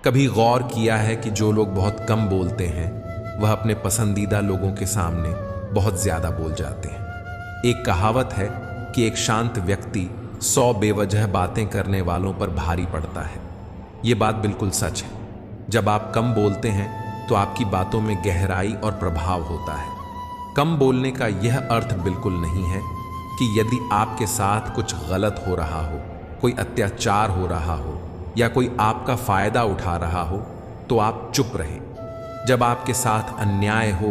कभी गौर किया है कि जो लोग बहुत कम बोलते हैं वह अपने पसंदीदा लोगों के सामने बहुत ज्यादा बोल जाते हैं। एक कहावत है कि एक शांत व्यक्ति 100 बेवजह बातें करने वालों पर भारी पड़ता है। ये बात बिल्कुल सच है। जब आप कम बोलते हैं तो आपकी बातों में गहराई और प्रभाव होता है। कम बोलने का यह अर्थ बिल्कुल नहीं है कि यदि आपके साथ कुछ गलत हो रहा हो, कोई अत्याचार हो रहा हो या कोई आपका फायदा उठा रहा हो तो आप चुप रहें। जब आपके साथ अन्याय हो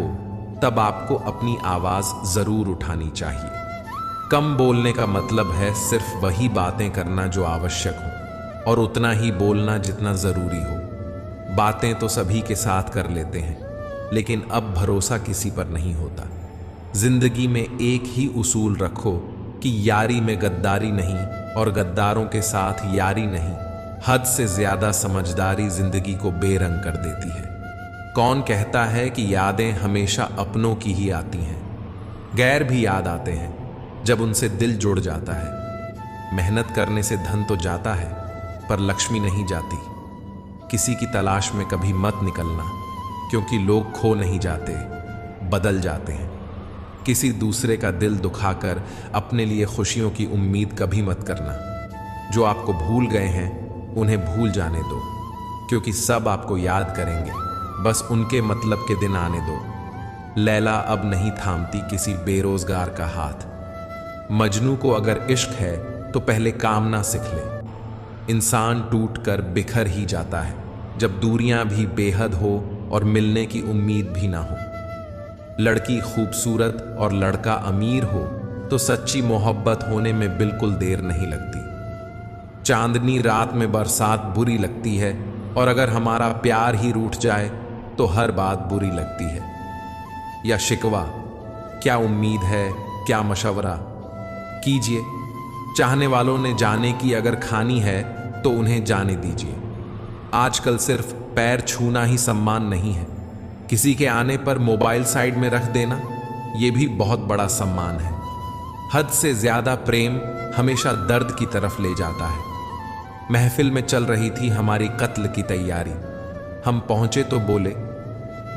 तब आपको अपनी आवाज जरूर उठानी चाहिए। कम बोलने का मतलब है सिर्फ वही बातें करना जो आवश्यक हो और उतना ही बोलना जितना जरूरी हो। बातें तो सभी के साथ कर लेते हैं, लेकिन अब भरोसा किसी पर नहीं होता। जिंदगी में एक ही उसूल रखो कि यारी में गद्दारी नहीं और गद्दारों के साथ यारी नहीं। हद से ज्यादा समझदारी जिंदगी को बेरंग कर देती है। कौन कहता है कि यादें हमेशा अपनों की ही आती हैं? गैर भी याद आते हैं जब उनसे दिल जुड़ जाता है। मेहनत करने से धन तो जाता है पर लक्ष्मी नहीं जाती। किसी की तलाश में कभी मत निकलना, क्योंकि लोग खो नहीं जाते, बदल जाते हैं। किसी दूसरे का दिल दुखाकर अपने लिए खुशियों की उम्मीद कभी मत करना। जो आपको भूल गए हैं उन्हें भूल जाने दो, क्योंकि सब आपको याद करेंगे, बस उनके मतलब के दिन आने दो। लैला अब नहीं थामती किसी बेरोजगार का हाथ। मजनू को अगर इश्क है तो पहले कामना सीख ले। इंसान टूटकर बिखर ही जाता है जब दूरियां भी बेहद हो और मिलने की उम्मीद भी ना हो। लड़की खूबसूरत और लड़का अमीर हो तो सच्ची मोहब्बत होने में बिल्कुल देर नहीं लगती। चांदनी रात में बरसात बुरी लगती है, और अगर हमारा प्यार ही रूठ जाए तो हर बात बुरी लगती है। या शिकवा, क्या उम्मीद है, क्या मशवरा कीजिए। चाहने वालों ने जाने की अगर खानी है तो उन्हें जाने दीजिए। आजकल सिर्फ पैर छूना ही सम्मान नहीं है। किसी के आने पर मोबाइल साइड में रख देना यह भी बहुत बड़ा सम्मान है। हद से ज्यादा प्रेम हमेशा दर्द की तरफ ले जाता है। महफिल में चल रही थी हमारी कत्ल की तैयारी। हम पहुंचे तो बोले,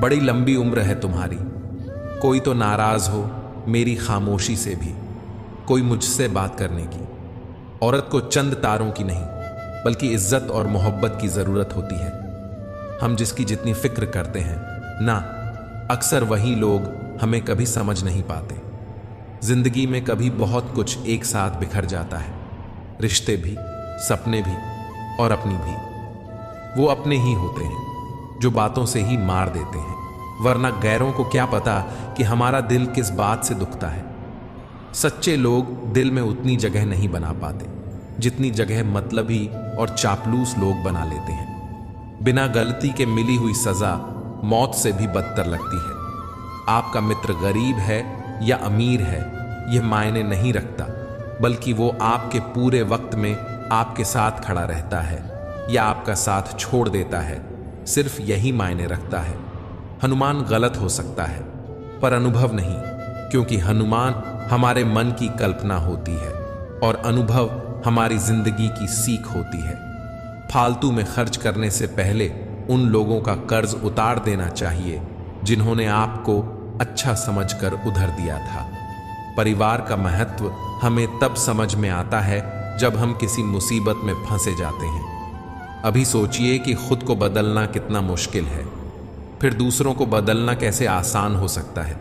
बड़ी लंबी उम्र है तुम्हारी। कोई तो नाराज हो मेरी खामोशी से भी, कोई मुझसे बात करने की। औरत को चंद तारों की नहीं बल्कि इज्जत और मोहब्बत की जरूरत होती है। हम जिसकी जितनी फिक्र करते हैं ना, अक्सर वही लोग हमें कभी समझ नहीं पाते। जिंदगी में कभी बहुत कुछ एक साथ बिखर जाता है, रिश्ते भी, सपने भी और अपनी भी। वो अपने ही होते हैं जो बातों से ही मार देते हैं, वरना गैरों को क्या पता कि हमारा दिल किस बात से दुखता है। सच्चे लोग दिल में उतनी जगह नहीं बना पाते जितनी जगह मतलबी और चापलूस लोग बना लेते हैं। बिना गलती के मिली हुई सजा मौत से भी बदतर लगती है। आपका मित्र गरीब है या अमीर है यह मायने नहीं रखता, बल्कि वो आपके पूरे वक्त में आपके साथ खड़ा रहता है या आपका साथ छोड़ देता है, सिर्फ यही मायने रखता है। हनुमान गलत हो सकता है पर अनुभव नहीं, क्योंकि हनुमान हमारे मन की कल्पना होती है और अनुभव हमारी जिंदगी की सीख होती है। फालतू में खर्च करने से पहले उन लोगों का कर्ज उतार देना चाहिए जिन्होंने आपको अच्छा समझकर उधार दिया था। परिवार का महत्व हमें तब समझ में आता है जब हम किसी मुसीबत में फंसे जाते हैं। अभी सोचिए कि खुद को बदलना कितना मुश्किल है, फिर दूसरों को बदलना कैसे आसान हो सकता है।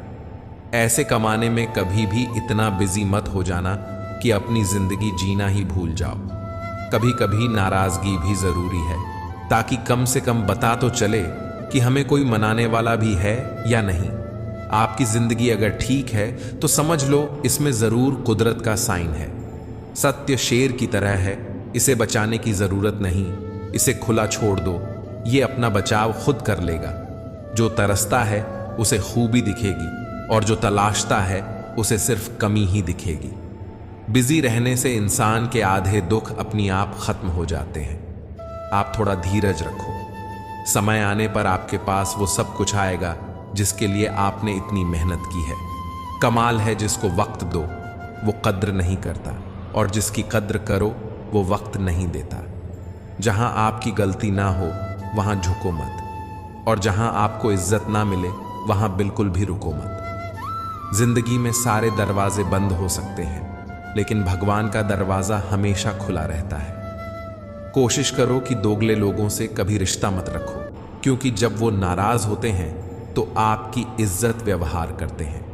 ऐसे कमाने में कभी भी इतना बिजी मत हो जाना कि अपनी जिंदगी जीना ही भूल जाओ। कभी कभी नाराजगी भी जरूरी है, ताकि कम से कम बता तो चले कि हमें कोई मनाने वाला भी है या नहीं। आपकी जिंदगी अगर ठीक है तो समझ लो इसमें जरूर कुदरत का साइन है। सत्य शेर की तरह है, इसे बचाने की जरूरत नहीं, इसे खुला छोड़ दो, ये अपना बचाव खुद कर लेगा। जो तरसता है उसे खूबी दिखेगी और जो तलाशता है उसे सिर्फ कमी ही दिखेगी। बिजी रहने से इंसान के आधे दुख अपनी आप खत्म हो जाते हैं। आप थोड़ा धीरज रखो, समय आने पर आपके पास वो सब कुछ आएगा जिसके लिए आपने इतनी मेहनत की है। कमाल है जिसको वक्त दो वो कद्र नहीं करता, और जिसकी कद्र करो वो वक्त नहीं देता। जहां आपकी गलती ना हो वहां झुको मत, और जहां आपको इज्जत ना मिले वहां बिल्कुल भी रुको मत। जिंदगी में सारे दरवाजे बंद हो सकते हैं, लेकिन भगवान का दरवाजा हमेशा खुला रहता है। कोशिश करो कि दोगले लोगों से कभी रिश्ता मत रखो, क्योंकि जब वो नाराज होते हैं तो आपकी इज्जत व्यवहार करते हैं।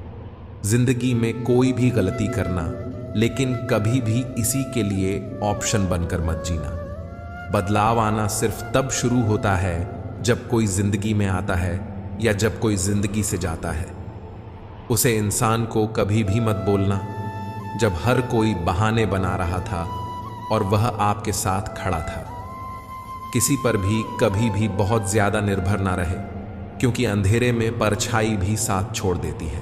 जिंदगी में कोई भी गलती करना, लेकिन कभी भी इसी के लिए ऑप्शन बनकर मत जीना। बदलाव आना सिर्फ तब शुरू होता है जब कोई जिंदगी में आता है या जब कोई जिंदगी से जाता है। उसे इंसान को कभी भी मत बोलना जब हर कोई बहाने बना रहा था और वह आपके साथ खड़ा था। किसी पर भी कभी भी बहुत ज्यादा निर्भर ना रहे, क्योंकि अंधेरे में परछाई भी साथ छोड़ देती है।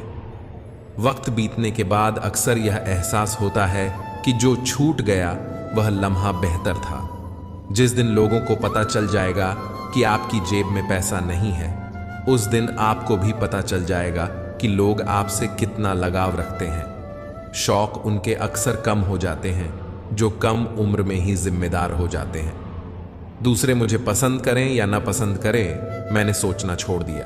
वक्त बीतने के बाद अक्सर यह एहसास होता है कि जो छूट गया वह लम्हा बेहतर था। जिस दिन लोगों को पता चल जाएगा कि आपकी जेब में पैसा नहीं है, उस दिन आपको भी पता चल जाएगा कि लोग आपसे कितना लगाव रखते हैं। शौक उनके अक्सर कम हो जाते हैं जो कम उम्र में ही जिम्मेदार हो जाते हैं। दूसरे मुझे पसंद करें या ना पसंद करें, मैंने सोचना छोड़ दिया।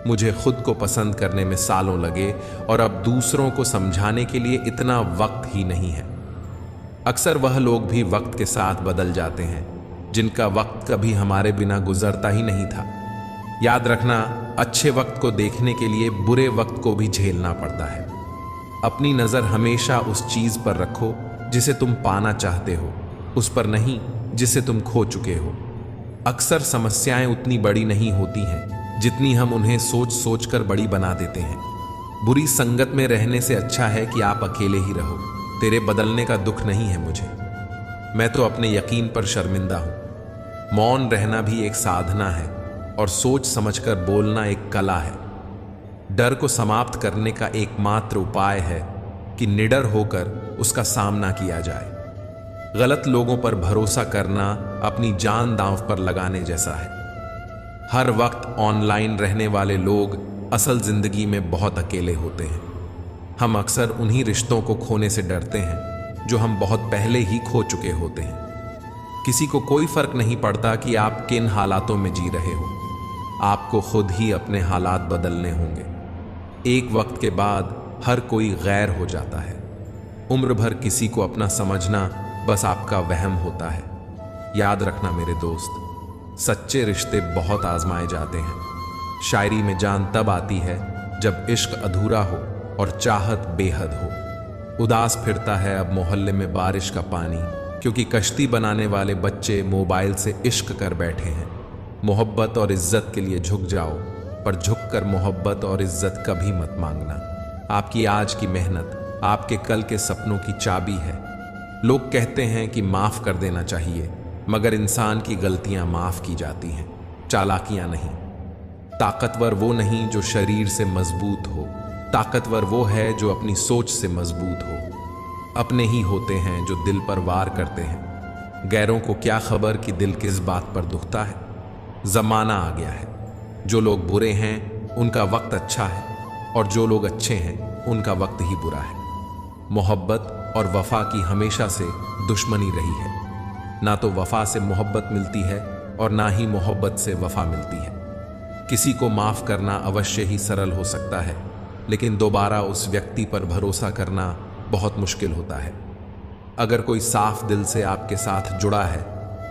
मुझे खुद को पसंद करने में सालों लगे और अब दूसरों को समझाने के लिए इतना वक्त ही नहीं है। अक्सर वह लोग भी वक्त के साथ बदल जाते हैं जिनका वक्त कभी हमारे बिना गुजरता ही नहीं था। याद रखना, अच्छे वक्त को देखने के लिए बुरे वक्त को भी झेलना पड़ता है। अपनी नज़र हमेशा उस चीज़ पर रखो जिसे तुम पाना चाहते हो, उस पर नहीं जिसे तुम खो चुके हो। अक्सर समस्याएं उतनी बड़ी नहीं होती हैं जितनी हम उन्हें सोच सोच कर बड़ी बना देते हैं। बुरी संगत में रहने से अच्छा है कि आप अकेले ही रहो। तेरे बदलने का दुख नहीं है मुझे, मैं तो अपने यकीन पर शर्मिंदा हूं। मौन रहना भी एक साधना है और सोच समझकर बोलना एक कला है। डर को समाप्त करने का एकमात्र उपाय है कि निडर होकर उसका सामना किया जाए। गलत लोगों पर भरोसा करना अपनी जान दांव पर लगाने जैसा है। हर वक्त ऑनलाइन रहने वाले लोग असल जिंदगी में बहुत अकेले होते हैं। हम अक्सर उन्हीं रिश्तों को खोने से डरते हैं जो हम बहुत पहले ही खो चुके होते हैं। किसी को कोई फर्क नहीं पड़ता कि आप किन हालातों में जी रहे हो, आपको खुद ही अपने हालात बदलने होंगे। एक वक्त के बाद हर कोई गैर हो जाता है। उम्र भर किसी को अपना समझना बस आपका वहम होता है। याद रखना मेरे दोस्त, सच्चे रिश्ते बहुत आजमाए जाते हैं। शायरी में जान तब आती है जब इश्क अधूरा हो और चाहत बेहद हो। उदास फिरता है अब मोहल्ले में बारिश का पानी, क्योंकि कश्ती बनाने वाले बच्चे मोबाइल से इश्क कर बैठे हैं। मोहब्बत और इज्जत के लिए झुक जाओ, पर झुककर मोहब्बत और इज्जत कभी मत मांगना। आपकी आज की मेहनत आपके कल के सपनों की चाबी है। लोग कहते हैं कि माफ कर देना चाहिए, मगर इंसान की गलतियां माफ की जाती हैं, चालाकियां नहीं। ताकतवर वो नहीं जो शरीर से मजबूत हो, ताकतवर वो है जो अपनी सोच से मजबूत हो। अपने ही होते हैं जो दिल पर वार करते हैं, गैरों को क्या खबर कि दिल किस बात पर दुखता है। जमाना आ गया है, जो लोग बुरे हैं उनका वक्त अच्छा है और जो लोग अच्छे हैं उनका वक्त ही बुरा है। मोहब्बत और वफा की हमेशा से दुश्मनी रही है। ना तो वफा से मोहब्बत मिलती है और ना ही मोहब्बत से वफा मिलती है। किसी को माफ करना अवश्य ही सरल हो सकता है, लेकिन दोबारा उस व्यक्ति पर भरोसा करना बहुत मुश्किल होता है। अगर कोई साफ दिल से आपके साथ जुड़ा है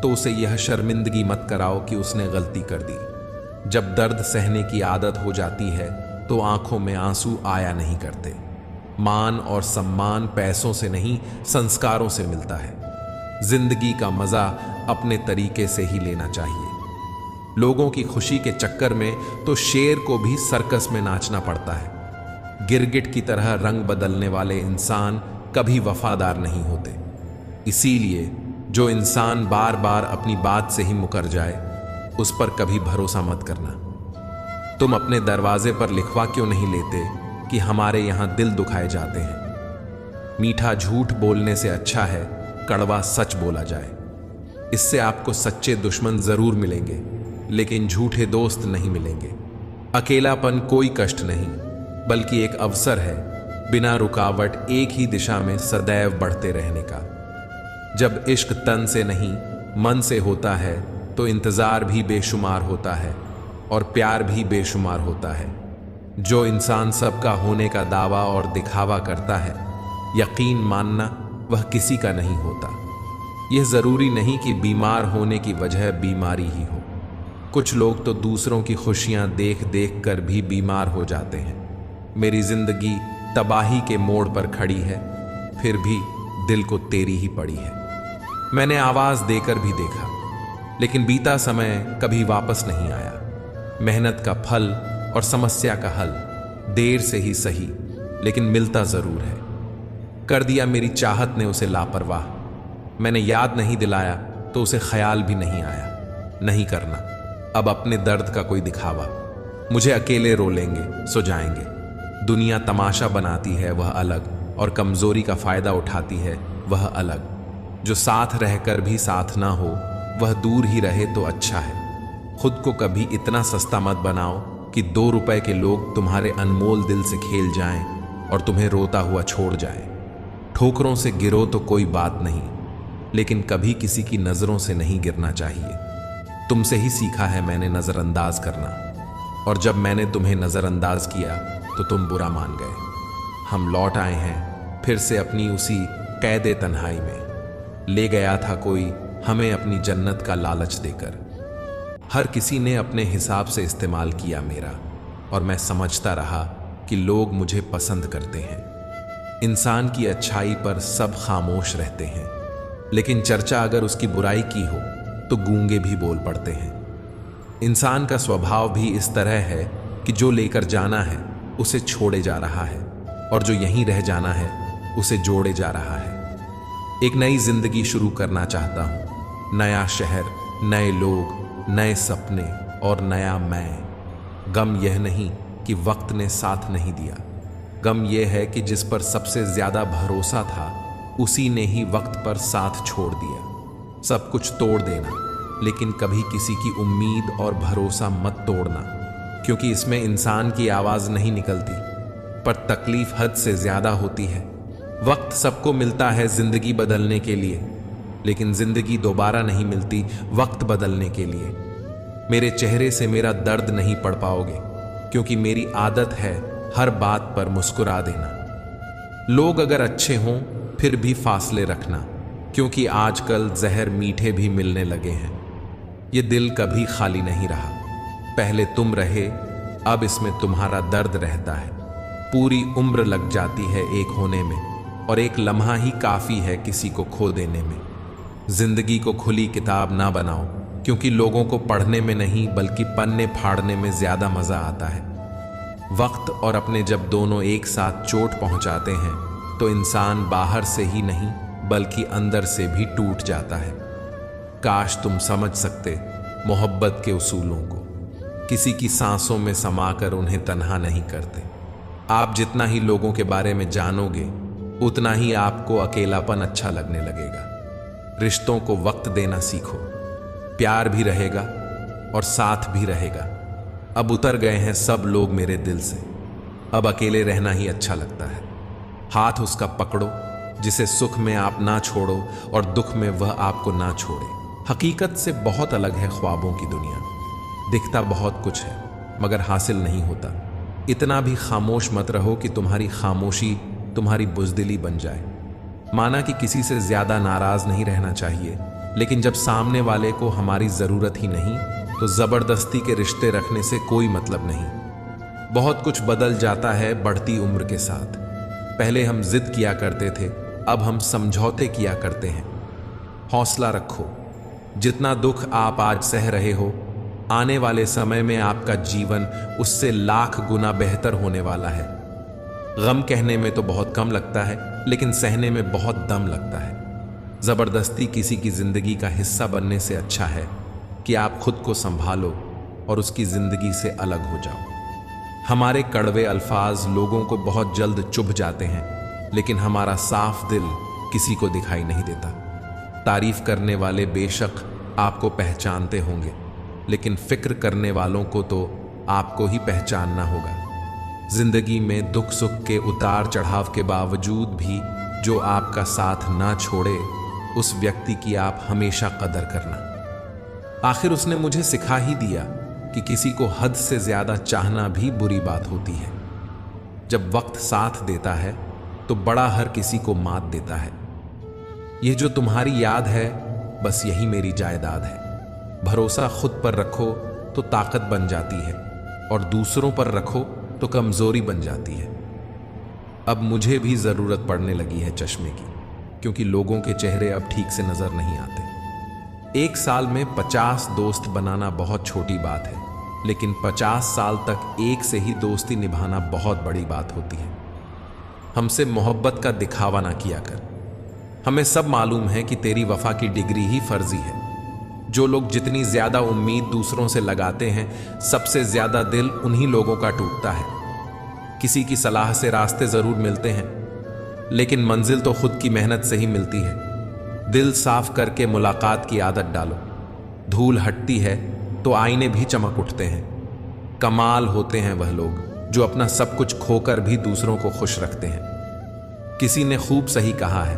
तो उसे यह शर्मिंदगी मत कराओ कि उसने गलती कर दी। जब दर्द सहने की आदत हो जाती है तो आंखों में आंसू आया नहीं करते। मान और सम्मान पैसों से नहीं, संस्कारों से मिलता है। जिंदगी का मजा अपने तरीके से ही लेना चाहिए। लोगों की खुशी के चक्कर में तो शेर को भी सर्कस में नाचना पड़ता है। गिरगिट की तरह रंग बदलने वाले इंसान कभी वफादार नहीं होते। इसीलिए जो इंसान बार बार अपनी बात से ही मुकर जाए, उस पर कभी भरोसा मत करना। तुम अपने दरवाजे पर लिखवा क्यों नहीं लेते कि हमारे यहां दिल दुखाए जाते हैं। मीठा झूठ बोलने से अच्छा है कड़वा सच बोला जाए। इससे आपको सच्चे दुश्मन जरूर मिलेंगे, लेकिन झूठे दोस्त नहीं मिलेंगे। अकेलापन कोई कष्ट नहीं, बल्कि एक अवसर है बिना रुकावट एक ही दिशा में सदैव बढ़ते रहने का। जब इश्क तन से नहीं मन से होता है तो इंतज़ार भी बेशुमार होता है और प्यार भी बेशुमार होता है। जो इंसान सबका होने का दावा और दिखावा करता है, यकीन मानना वह किसी का नहीं होता। यह ज़रूरी नहीं कि बीमार होने की वजह बीमारी ही हो। कुछ लोग तो दूसरों की खुशियां देख देख कर भी बीमार हो जाते हैं। मेरी जिंदगी तबाही के मोड़ पर खड़ी है, फिर भी दिल को तेरी ही पड़ी है। मैंने आवाज़ देकर भी देखा, लेकिन बीता समय कभी वापस नहीं आया। मेहनत का फल और समस्या का हल देर से ही सही, लेकिन मिलता ज़रूर है। कर दिया मेरी चाहत ने उसे लापरवाह। मैंने याद नहीं दिलाया तो उसे ख्याल भी नहीं आया। नहीं करना अब अपने दर्द का कोई दिखावा। मुझे अकेले रो लेंगे, सो जाएंगे। दुनिया तमाशा बनाती है वह अलग, और कमज़ोरी का फ़ायदा उठाती है वह अलग। जो साथ रहकर भी साथ ना हो, वह दूर ही रहे तो अच्छा है। खुद को कभी इतना सस्ता मत बनाओ कि 2 रुपए के लोग तुम्हारे अनमोल दिल से खेल जाएं और तुम्हें रोता हुआ छोड़ जाए। ठोकरों से गिरो तो कोई बात नहीं, लेकिन कभी किसी की नज़रों से नहीं गिरना चाहिए। तुमसे ही सीखा है मैंने नज़रअंदाज करना, और जब मैंने तुम्हें नज़रअंदाज किया तो तुम बुरा मान गए। हम लौट आए हैं फिर से अपनी उसी कैदे तन्हाई में। ले गया था कोई हमें अपनी जन्नत का लालच देकर। हर किसी ने अपने हिसाब से इस्तेमाल किया मेरा, और मैं समझता रहा कि लोग मुझे पसंद करते हैं। इंसान की अच्छाई पर सब खामोश रहते हैं, लेकिन चर्चा अगर उसकी बुराई की हो तो गूंगे भी बोल पड़ते हैं। इंसान का स्वभाव भी इस तरह है कि जो लेकर जाना है उसे छोड़े जा रहा है, और जो यहीं रह जाना है उसे जोड़े जा रहा है। एक नई जिंदगी शुरू करना चाहता हूँ। नया शहर, नए लोग, नए सपने और नया मैं। गम यह नहीं कि वक्त ने साथ नहीं दिया, गम यह है कि जिस पर सबसे ज्यादा भरोसा था उसी ने ही वक्त पर साथ छोड़ दिया। सब कुछ तोड़ देना, लेकिन कभी किसी की उम्मीद और भरोसा मत तोड़ना, क्योंकि इसमें इंसान की आवाज नहीं निकलती, पर तकलीफ हद से ज्यादा होती है। वक्त सबको मिलता है जिंदगी बदलने के लिए, लेकिन जिंदगी दोबारा नहीं मिलती वक्त बदलने के लिए। मेरे चेहरे से मेरा दर्द नहीं पढ़ पाओगे, क्योंकि मेरी आदत है हर बात पर मुस्कुरा देना। लोग अगर अच्छे हों फिर भी फासले रखना, क्योंकि आजकल जहर मीठे भी मिलने लगे हैं। ये दिल कभी खाली नहीं रहा। पहले तुम रहे, अब इसमें तुम्हारा दर्द रहता है। पूरी उम्र लग जाती है एक होने में, और एक लम्हा ही काफ़ी है किसी को खो देने में। जिंदगी को खुली किताब ना बनाओ, क्योंकि लोगों को पढ़ने में नहीं बल्कि पन्ने फाड़ने में ज़्यादा मज़ा आता है। वक्त और अपने जब दोनों एक साथ चोट पहुंचाते हैं तो इंसान बाहर से ही नहीं बल्कि अंदर से भी टूट जाता है। काश तुम समझ सकते मोहब्बत के उसूलों को, किसी की सांसों में समाकर उन्हें तन्हा नहीं करते। आप जितना ही लोगों के बारे में जानोगे उतना ही आपको अकेलापन अच्छा लगने लगेगा। रिश्तों को वक्त देना सीखो, प्यार भी रहेगा और साथ भी रहेगा। अब उतर गए हैं सब लोग मेरे दिल से, अब अकेले रहना ही अच्छा लगता है। हाथ उसका पकड़ो जिसे सुख में आप ना छोड़ो और दुख में वह आपको ना छोड़े। हकीकत से बहुत अलग है ख्वाबों की दुनिया। दिखता बहुत कुछ है मगर हासिल नहीं होता। इतना भी खामोश मत रहो कि तुम्हारी खामोशी तुम्हारी बुज़दिली बन जाए। माना कि किसी से ज़्यादा नाराज़ नहीं रहना चाहिए, लेकिन जब सामने वाले को हमारी ज़रूरत ही नहीं तो ज़बरदस्ती के रिश्ते रखने से कोई मतलब नहीं। बहुत कुछ बदल जाता है बढ़ती उम्र के साथ। पहले हम जिद किया करते थे, अब हम समझौते किया करते हैं। हौसला रखो, जितना दुख आप आज सह रहे हो, आने वाले समय में आपका जीवन उससे लाख गुना बेहतर होने वाला है। गम कहने में तो बहुत कम लगता है, लेकिन सहने में बहुत दम लगता है। ज़बरदस्ती किसी की ज़िंदगी का हिस्सा बनने से अच्छा है कि आप खुद को संभालो और उसकी ज़िंदगी से अलग हो जाओ। हमारे कड़वे अल्फाज लोगों को बहुत जल्द चुभ जाते हैं, लेकिन हमारा साफ दिल किसी को दिखाई नहीं देता। तारीफ करने वाले बेशक आपको पहचानते होंगे, लेकिन फिक्र करने वालों को तो आपको ही पहचानना होगा। जिंदगी में दुख सुख के उतार चढ़ाव के बावजूद भी जो आपका साथ ना छोड़े, उस व्यक्ति की आप हमेशा कदर करना। आखिर उसने मुझे सिखा ही दिया कि किसी को हद से ज्यादा चाहना भी बुरी बात होती है। जब वक्त साथ देता है तो बड़ा हर किसी को मात देता है। ये जो तुम्हारी याद है, बस यही मेरी जायदाद है। भरोसा खुद पर रखो तो ताकत बन जाती है, और दूसरों पर रखो तो कमजोरी बन जाती है। अब मुझे भी जरूरत पड़ने लगी है चश्मे की, क्योंकि लोगों के चेहरे अब ठीक से नजर नहीं आते। एक साल में 50 दोस्त बनाना बहुत छोटी बात है, लेकिन 50 साल तक एक से ही दोस्ती निभाना बहुत बड़ी बात होती है। हमसे मोहब्बत का दिखावा ना किया कर। हमें सब मालूम है कि तेरी वफा की डिग्री ही फर्जी है। जो लोग जितनी ज्यादा उम्मीद दूसरों से लगाते हैं, सबसे ज्यादा दिल उन्हीं लोगों का टूटता है। किसी की सलाह से रास्ते जरूर मिलते हैं, लेकिन मंजिल तो खुद की मेहनत से ही मिलती है। दिल साफ करके मुलाकात की आदत डालो। धूल हटती है तो आईने भी चमक उठते हैं। कमाल होते हैं वह लोग जो अपना सब कुछ खोकर भी दूसरों को खुश रखते हैं। किसी ने खूब सही कहा है,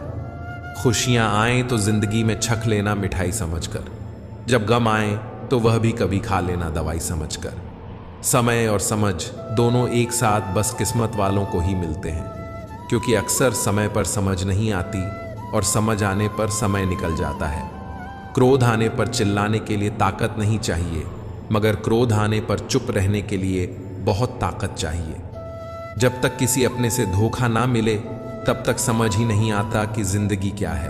खुशियां आए तो जिंदगी में छक लेना मिठाई समझकर, जब गम आए तो वह भी कभी खा लेना दवाई समझकर। समय और समझ दोनों एक साथ बस किस्मत वालों को ही मिलते हैं, क्योंकि अक्सर समय पर समझ नहीं आती और समझ आने पर समय निकल जाता है। क्रोध आने पर चिल्लाने के लिए ताकत नहीं चाहिए, मगर क्रोध आने पर चुप रहने के लिए बहुत ताकत चाहिए। जब तक किसी अपने से धोखा ना मिले, तब तक समझ ही नहीं आता कि जिंदगी क्या है।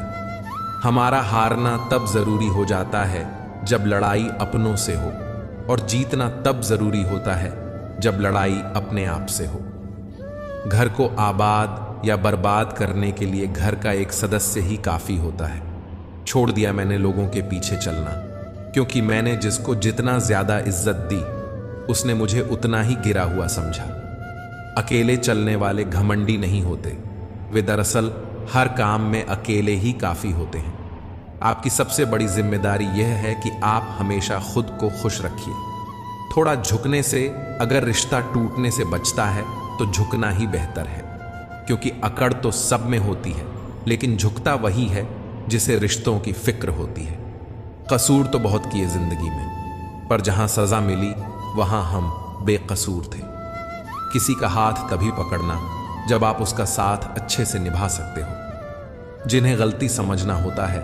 हमारा हारना तब जरूरी हो जाता है जब लड़ाई अपनों से हो, और जीतना तब जरूरी होता है जब लड़ाई अपने आप से हो। घर को आबाद या बर्बाद करने के लिए घर का एक सदस्य ही काफी होता है। छोड़ दिया मैंने लोगों के पीछे चलना, क्योंकि मैंने जिसको जितना ज्यादा इज्जत दी, उसने मुझे उतना ही गिरा हुआ समझा। अकेले चलने वाले घमंडी नहीं होते, वे दरअसल हर काम में अकेले ही काफी होते हैं। आपकी सबसे बड़ी जिम्मेदारी यह है कि आप हमेशा खुद को खुश रखिए। थोड़ा झुकने से अगर रिश्ता टूटने से बचता है तो झुकना ही बेहतर है, क्योंकि अकड़ तो सब में होती है, लेकिन झुकता वही है जिसे रिश्तों की फिक्र होती है। कसूर तो बहुत किए जिंदगी में, पर जहां सजा मिली वहां हम बेकसूर थे। किसी का हाथ तभी पकड़ना जब आप उसका साथ अच्छे से निभा सकते हो। जिन्हें गलती समझना होता है,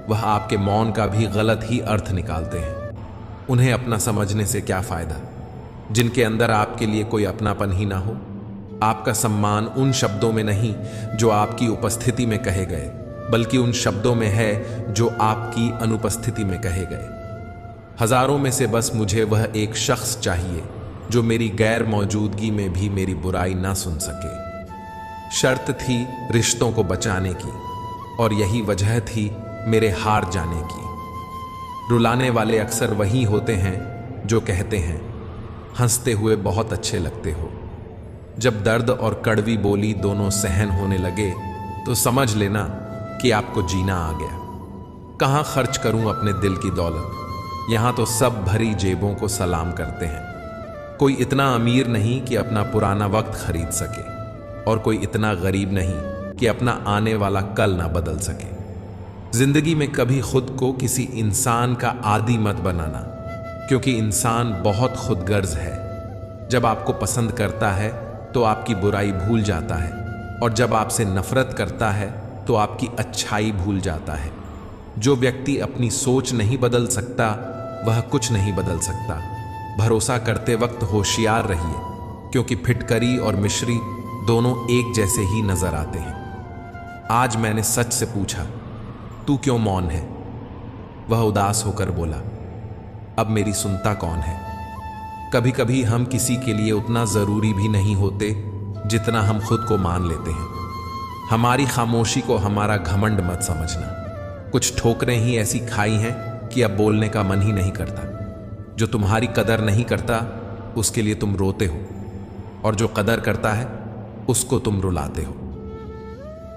वह आपके मौन का भी गलत ही अर्थ निकालते हैं। उन्हें अपना समझने से क्या फायदा, जिनके अंदर आपके लिए कोई अपनापन ही ना हो। आपका सम्मान उन शब्दों में नहीं जो आपकी उपस्थिति में कहे गए, बल्कि उन शब्दों में है जो आपकी अनुपस्थिति में कहे गए। हजारों में से बस मुझे वह एक शख्स चाहिए जो मेरी गैर मौजूदगी में भी मेरी बुराई ना सुन सके। शर्त थी रिश्तों को बचाने की, और यही वजह थी मेरे हार जाने की। रुलाने वाले अक्सर वही होते हैं जो कहते हैं, हंसते हुए बहुत अच्छे लगते हो। जब दर्द और कड़वी बोली दोनों सहन होने लगे, तो समझ लेना कि आपको जीना आ गया। कहाँ खर्च करूं अपने दिल की दौलत, यहां तो सब भरी जेबों को सलाम करते हैं। कोई इतना अमीर नहीं कि अपना पुराना वक्त खरीद सके, और कोई इतना गरीब नहीं कि अपना आने वाला कल ना बदल सके। जिंदगी में कभी खुद को किसी इंसान का आदी मत बनाना, क्योंकि इंसान बहुत खुदगर्ज है। जब आपको पसंद करता है तो आपकी बुराई भूल जाता है, और जब आपसे नफरत करता है तो आपकी अच्छाई भूल जाता है। जो व्यक्ति अपनी सोच नहीं बदल सकता, वह कुछ नहीं बदल सकता। भरोसा करते वक्त होशियार रहिए, क्योंकि फिटकरी और मिश्री दोनों एक जैसे ही नजर आते हैं। आज मैंने सच से पूछा, तू क्यों मौन है? वह उदास होकर बोला, अब मेरी सुनता कौन है? कभी कभी हम किसी के लिए उतना जरूरी भी नहीं होते जितना हम खुद को मान लेते हैं। हमारी खामोशी को हमारा घमंड मत समझना। कुछ ठोकरें ही ऐसी खाई हैं कि अब बोलने का मन ही नहीं करता। जो तुम्हारी कदर नहीं करता, उसके लिए तुम रोते हो, और जो कदर करता है उसको तुम रुलाते हो।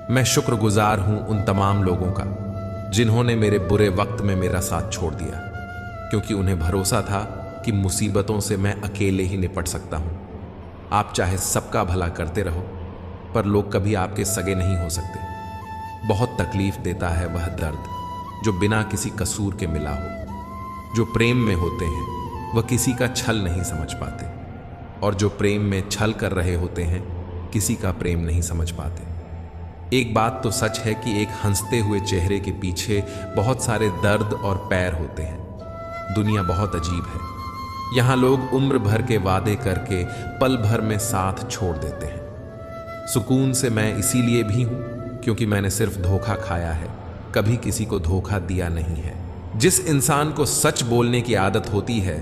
मैं शुक्रगुजार हूं उन तमाम लोगों का जिन्होंने मेरे बुरे वक्त में मेरा साथ छोड़ दिया, क्योंकि उन्हें भरोसा था कि मुसीबतों से मैं अकेले ही निपट सकता हूं। आप चाहे सबका भला करते रहो, पर लोग कभी आपके सगे नहीं हो सकते। बहुत तकलीफ देता है वह दर्द जो बिना किसी कसूर के मिला हो। जो प्रेम में होते हैं वह किसी का छल नहीं समझ पाते, और जो प्रेम में छल कर रहे होते हैं किसी का प्रेम नहीं समझ पाते। एक बात तो सच है कि एक हंसते हुए चेहरे के पीछे बहुत सारे दर्द और पैर होते हैं। दुनिया बहुत अजीब है। यहाँ लोग उम्र भर के वादे करके पल भर में साथ छोड़ देते हैं। सुकून से मैं इसीलिए भी हूं क्योंकि मैंने सिर्फ धोखा खाया है, कभी किसी को धोखा दिया नहीं है। जिस इंसान को सच बोलने की आदत होती है,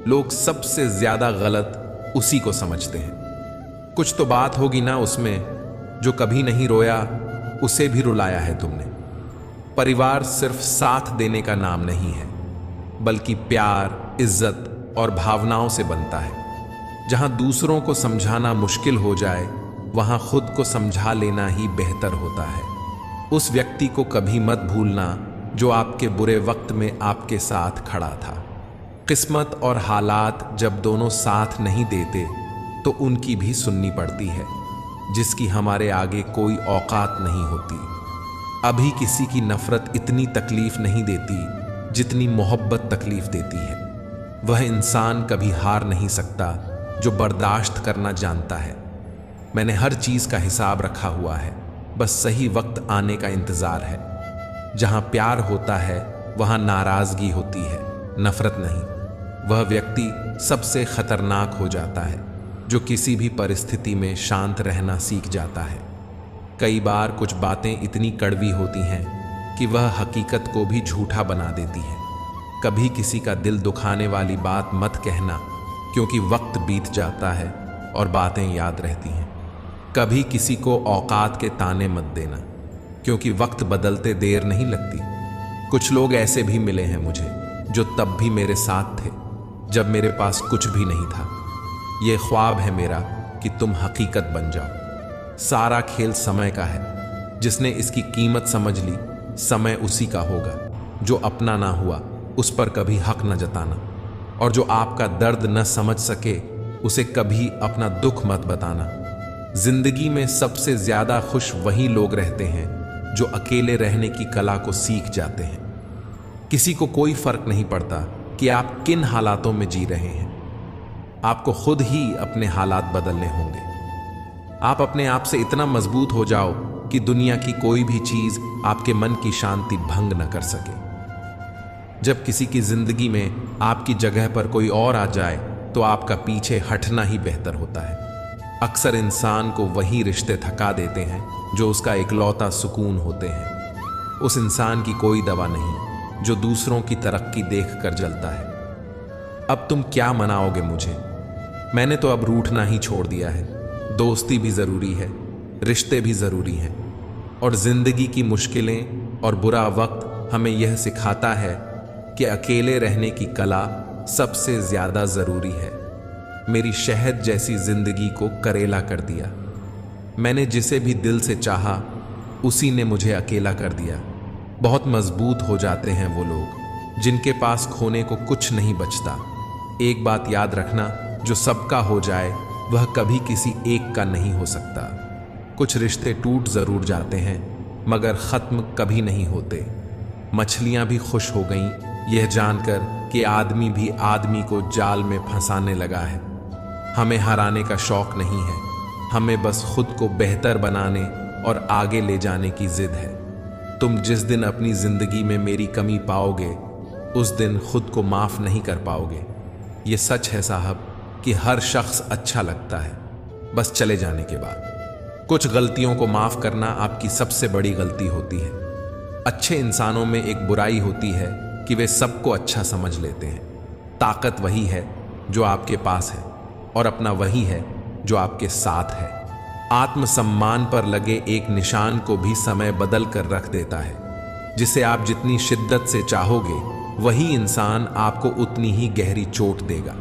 लोग सबसे ज्यादा गलत उसी को समझते हैं। कुछ तो बात होगी ना उसमें, जो कभी नहीं रोया उसे भी रुलाया है तुमने। परिवार सिर्फ साथ देने का नाम नहीं है, बल्कि प्यार, इज्जत और भावनाओं से बनता है। जहां दूसरों को समझाना मुश्किल हो जाए, वहां खुद को समझा लेना ही बेहतर होता है। उस व्यक्ति को कभी मत भूलना जो आपके बुरे वक्त में आपके साथ खड़ा था। किस्मत और हालात जब दोनों साथ नहीं देते तो उनकी भी सुननी पड़ती है, जिसकी हमारे आगे कोई औकात नहीं होती। अभी किसी की नफरत इतनी तकलीफ नहीं देती जितनी मोहब्बत तकलीफ देती है। वह इंसान कभी हार नहीं सकता जो बर्दाश्त करना जानता है। मैंने हर चीज का हिसाब रखा हुआ है, बस सही वक्त आने का इंतजार है। जहां प्यार होता है वहां नाराजगी होती है, नफरत नहीं। वह व्यक्ति सबसे खतरनाक हो जाता है जो किसी भी परिस्थिति में शांत रहना सीख जाता है। कई बार कुछ बातें इतनी कड़वी होती हैं कि वह हकीकत को भी झूठा बना देती हैं। कभी किसी का दिल दुखाने वाली बात मत कहना, क्योंकि वक्त बीत जाता है और बातें याद रहती हैं। कभी किसी को औकात के ताने मत देना, क्योंकि वक्त बदलते देर नहीं लगती। कुछ लोग ऐसे भी मिले हैं मुझे जो तब भी मेरे साथ थे जब मेरे पास कुछ भी नहीं था। ये ख्वाब है मेरा कि तुम हकीकत बन जाओ। सारा खेल समय का है। जिसने इसकी कीमत समझ ली, समय उसी का होगा। जो अपना ना हुआ उस पर कभी हक न जताना, और जो आपका दर्द न समझ सके उसे कभी अपना दुख मत बताना। जिंदगी में सबसे ज्यादा खुश वही लोग रहते हैं जो अकेले रहने की कला को सीख जाते हैं। किसी को कोई फर्क नहीं पड़ता कि आप किन हालातों में जी रहे हैं। आपको खुद ही अपने हालात बदलने होंगे। आप अपने आप से इतना मजबूत हो जाओ कि दुनिया की कोई भी चीज आपके मन की शांति भंग न कर सके। जब किसी की जिंदगी में आपकी जगह पर कोई और आ जाए तो आपका पीछे हटना ही बेहतर होता है। अक्सर इंसान को वही रिश्ते थका देते हैं जो उसका इकलौता सुकून होते हैं। उस इंसान की कोई दवा नहीं जो दूसरों की तरक्की देख कर जलता है। अब तुम क्या मनाओगे मुझे? मैंने तो अब रूठना ही छोड़ दिया है। दोस्ती भी जरूरी है, रिश्ते भी जरूरी हैं, और जिंदगी की मुश्किलें और बुरा वक्त हमें यह सिखाता है कि अकेले रहने की कला सबसे ज्यादा जरूरी है। मेरी शहद जैसी जिंदगी को करेला कर दिया। मैंने जिसे भी दिल से चाहा उसी ने मुझे अकेला कर दिया। बहुत मजबूत हो जाते हैं वो लोग जिनके पास खोने को कुछ नहीं बचता। एक बात याद रखना, जो सबका हो जाए वह कभी किसी एक का नहीं हो सकता। कुछ रिश्ते टूट जरूर जाते हैं मगर खत्म कभी नहीं होते। मछलियां भी खुश हो गईं यह जानकर कि आदमी भी आदमी को जाल में फंसाने लगा है। हमें हराने का शौक नहीं है, हमें बस खुद को बेहतर बनाने और आगे ले जाने की जिद है। तुम जिस दिन अपनी जिंदगी में मेरी कमी पाओगे उस दिन खुद को माफ नहीं कर पाओगे। ये सच है साहब कि हर शख्स अच्छा लगता है बस चले जाने के बाद। कुछ गलतियों को माफ करना आपकी सबसे बड़ी गलती होती है। अच्छे इंसानों में एक बुराई होती है कि वे सबको अच्छा समझ लेते हैं। ताकत वही है जो आपके पास है और अपना वही है जो आपके साथ है। आत्मसम्मान पर लगे एक निशान को भी समय बदल कर रख देता है। जिसे आप जितनी शिद्दत से चाहोगे वही इंसान आपको उतनी ही गहरी चोट देगा।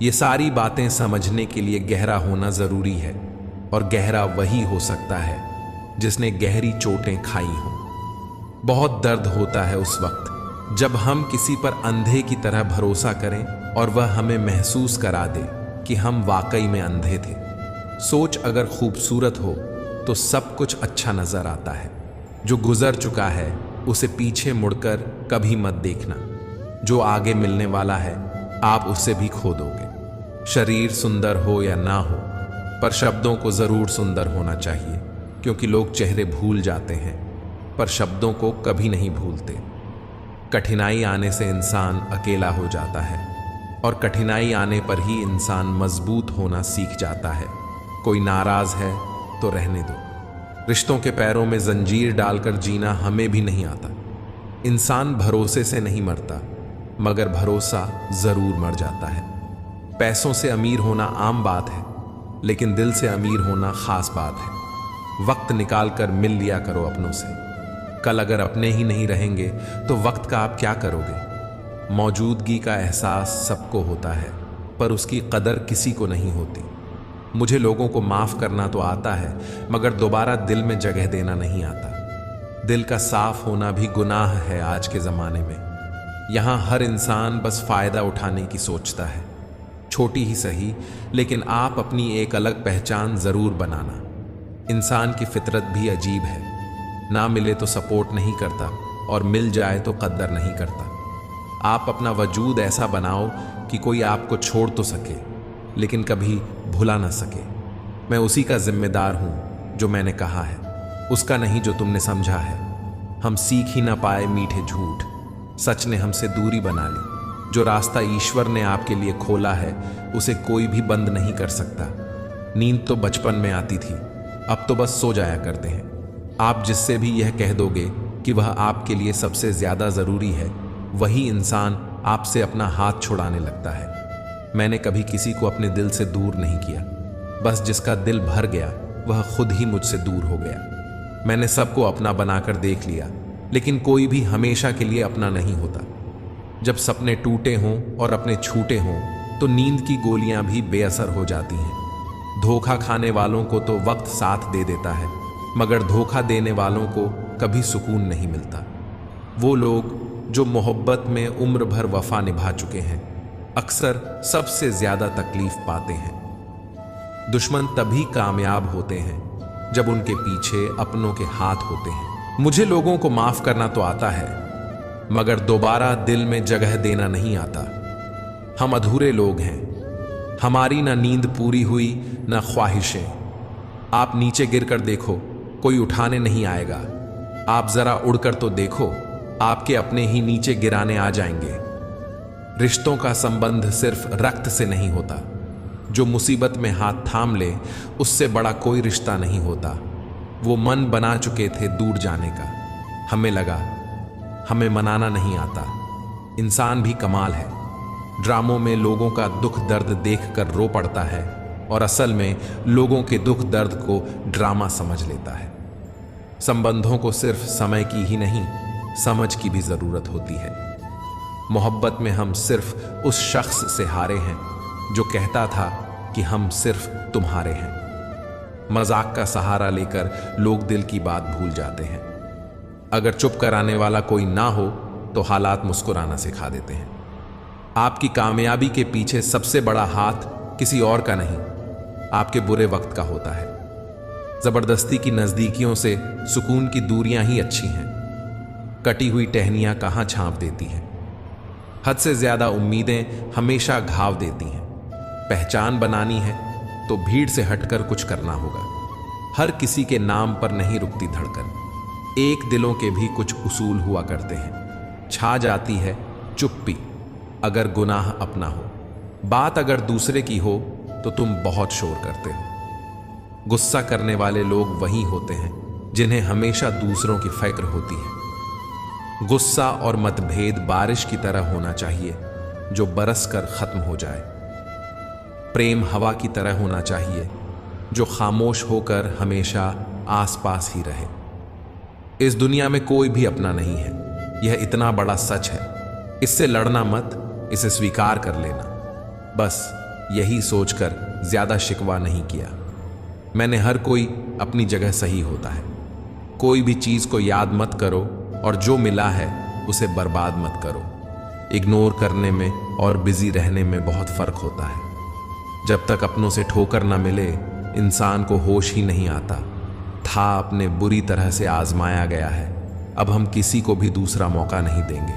ये सारी बातें समझने के लिए गहरा होना जरूरी है, और गहरा वही हो सकता है जिसने गहरी चोटें खाई हों। बहुत दर्द होता है उस वक्त जब हम किसी पर अंधे की तरह भरोसा करें और वह हमें महसूस करा दे कि हम वाकई में अंधे थे। सोच अगर खूबसूरत हो तो सब कुछ अच्छा नजर आता है। जो गुजर चुका है उसे पीछे मुड़कर कभी मत देखना। जो आगे मिलने वाला है आप उससे भी खो दोगे। शरीर सुंदर हो या ना हो, पर शब्दों को जरूर सुंदर होना चाहिए, क्योंकि लोग चेहरे भूल जाते हैं पर शब्दों को कभी नहीं भूलते। कठिनाई आने से इंसान अकेला हो जाता है और कठिनाई आने पर ही इंसान मजबूत होना सीख जाता है। कोई नाराज है तो रहने दो। रिश्तों के पैरों में जंजीर डालकर जीना हमें भी नहीं आता। इंसान भरोसे से नहीं मरता, मगर भरोसा जरूर मर जाता है। पैसों से अमीर होना आम बात है, लेकिन दिल से अमीर होना खास बात है। वक्त निकाल कर मिल लिया करो अपनों से। कल अगर अपने ही नहीं रहेंगे तो वक्त का आप क्या करोगे। मौजूदगी का एहसास सबको होता है, पर उसकी कदर किसी को नहीं होती। मुझे लोगों को माफ करना तो आता है, मगर दोबारा दिल में जगह देना नहीं आता। दिल का साफ होना भी गुनाह है आज के जमाने में। यहां हर इंसान बस फायदा उठाने की सोचता है, छोटी ही सही, लेकिन आप अपनी एक अलग पहचान जरूर बनाना। इंसान की फितरत भी अजीब है, ना मिले तो सपोर्ट नहीं करता और मिल जाए तो कद्र नहीं करता। आप अपना वजूद ऐसा बनाओ कि कोई आपको छोड़ तो सके, लेकिन कभी भुला ना सके। मैं उसी का जिम्मेदार हूं जो मैंने कहा है, उसका नहीं जो तुमने समझा है। हम सीख ही ना पाए मीठे झूठ, सच ने हमसे दूरी बना ली। जो रास्ता ईश्वर ने आपके लिए खोला है उसे कोई भी बंद नहीं कर सकता। नींद तो बचपन में आती थी, अब तो बस सो जाया करते हैं। आप जिससे भी यह कह दोगे कि वह आपके लिए सबसे ज्यादा जरूरी है, वही इंसान आपसे अपना हाथ छुड़ाने लगता है। मैंने कभी किसी को अपने दिल से दूर नहीं किया, बस जिसका दिल भर गया वह खुद ही मुझसे दूर हो गया। मैंने सबको अपना बनाकर देख लिया, लेकिन कोई भी हमेशा के लिए अपना नहीं होता। जब सपने टूटे हों और अपने छूटे हों तो नींद की गोलियां भी बेअसर हो जाती हैं। धोखा खाने वालों को तो वक्त साथ दे देता है, मगर धोखा देने वालों को कभी सुकून नहीं मिलता। वो लोग जो मोहब्बत में उम्र भर वफा निभा चुके हैं अक्सर सबसे ज्यादा तकलीफ पाते हैं। दुश्मन तभी कामयाब होते हैं जब उनके पीछे अपनों के हाथ होते हैं। मुझे लोगों को माफ करना तो आता है, मगर दोबारा दिल में जगह देना नहीं आता। हम अधूरे लोग हैं, हमारी ना नींद पूरी हुई ना ख्वाहिशें। आप नीचे गिरकर देखो, कोई उठाने नहीं आएगा। आप जरा उड़कर तो देखो, आपके अपने ही नीचे गिराने आ जाएंगे। रिश्तों का संबंध सिर्फ रक्त से नहीं होता। जो मुसीबत में हाथ थाम ले उससे बड़ा कोई रिश्ता नहीं होता। वो मन बना चुके थे दूर जाने का, हमें लगा हमें मनाना नहीं आता। इंसान भी कमाल है, ड्रामों में लोगों का दुख दर्द देखकर रो पड़ता है और असल में लोगों के दुख दर्द को ड्रामा समझ लेता है। संबंधों को सिर्फ समय की ही नहीं, समझ की भी जरूरत होती है। मोहब्बत में हम सिर्फ उस शख्स से हारे हैं जो कहता था कि हम सिर्फ तुम्हारे हैं। मजाक का सहारा लेकर लोग दिल की बात भूल जाते हैं। अगर चुप कराने वाला कोई ना हो तो हालात मुस्कुराना सिखा देते हैं। आपकी कामयाबी के पीछे सबसे बड़ा हाथ किसी और का नहीं, आपके बुरे वक्त का होता है। जबरदस्ती की नजदीकियों से सुकून की दूरियां ही अच्छी हैं। कटी हुई टहनियां कहां छांप देती हैं। हद से ज्यादा उम्मीदें हमेशा घाव देती हैं। पहचान बनानी है तो भीड़ से हटकर कुछ करना होगा। हर किसी के नाम पर नहीं रुकती धड़कन। एक दिलों के भी कुछ उसूल हुआ करते हैं। छा जाती है चुप्पी अगर गुनाह अपना हो। बात अगर दूसरे की हो तो तुम बहुत शोर करते हो। गुस्सा करने वाले लोग वही होते हैं जिन्हें हमेशा दूसरों की फिक्र होती है। गुस्सा और मतभेद बारिश की तरह होना चाहिए जो बरस कर खत्म हो जाए। प्रेम हवा की तरह होना चाहिए जो खामोश होकर हमेशा आसपास ही रहे। इस दुनिया में कोई भी अपना नहीं है, यह इतना बड़ा सच है। इससे लड़ना मत, इसे स्वीकार कर लेना। बस यही सोचकर ज्यादा शिकवा नहीं किया। मैंने हर कोई अपनी जगह सही होता है। कोई भी चीज को याद मत करो और जो मिला है उसे बर्बाद मत करो। इग्नोर करने में और बिजी रहने में बहुत फर्क होता है। जब तक अपनों से ठोकर ना मिले इंसान को होश ही नहीं आता। था अपने बुरी तरह से आजमाया गया है, अब हम किसी को भी दूसरा मौका नहीं देंगे।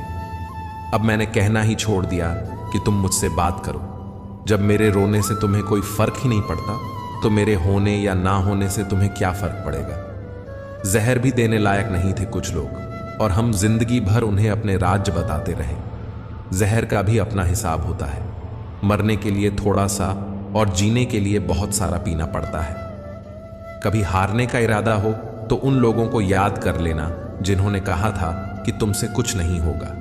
अब मैंने कहना ही छोड़ दिया कि तुम मुझसे बात करो। जब मेरे रोने से तुम्हें कोई फर्क ही नहीं पड़ता तो मेरे होने या ना होने से तुम्हें क्या फर्क पड़ेगा। जहर भी देने लायक नहीं थे कुछ लोग और हम जिंदगी भर उन्हें अपने राज्य बताते रहे। जहर का भी अपना हिसाब होता है। मरने के लिए थोड़ा सा और जीने के लिए बहुत सारा पीना पड़ता है। कभी हारने का इरादा हो तो उन लोगों को याद कर लेना जिन्होंने कहा था कि तुमसे कुछ नहीं होगा।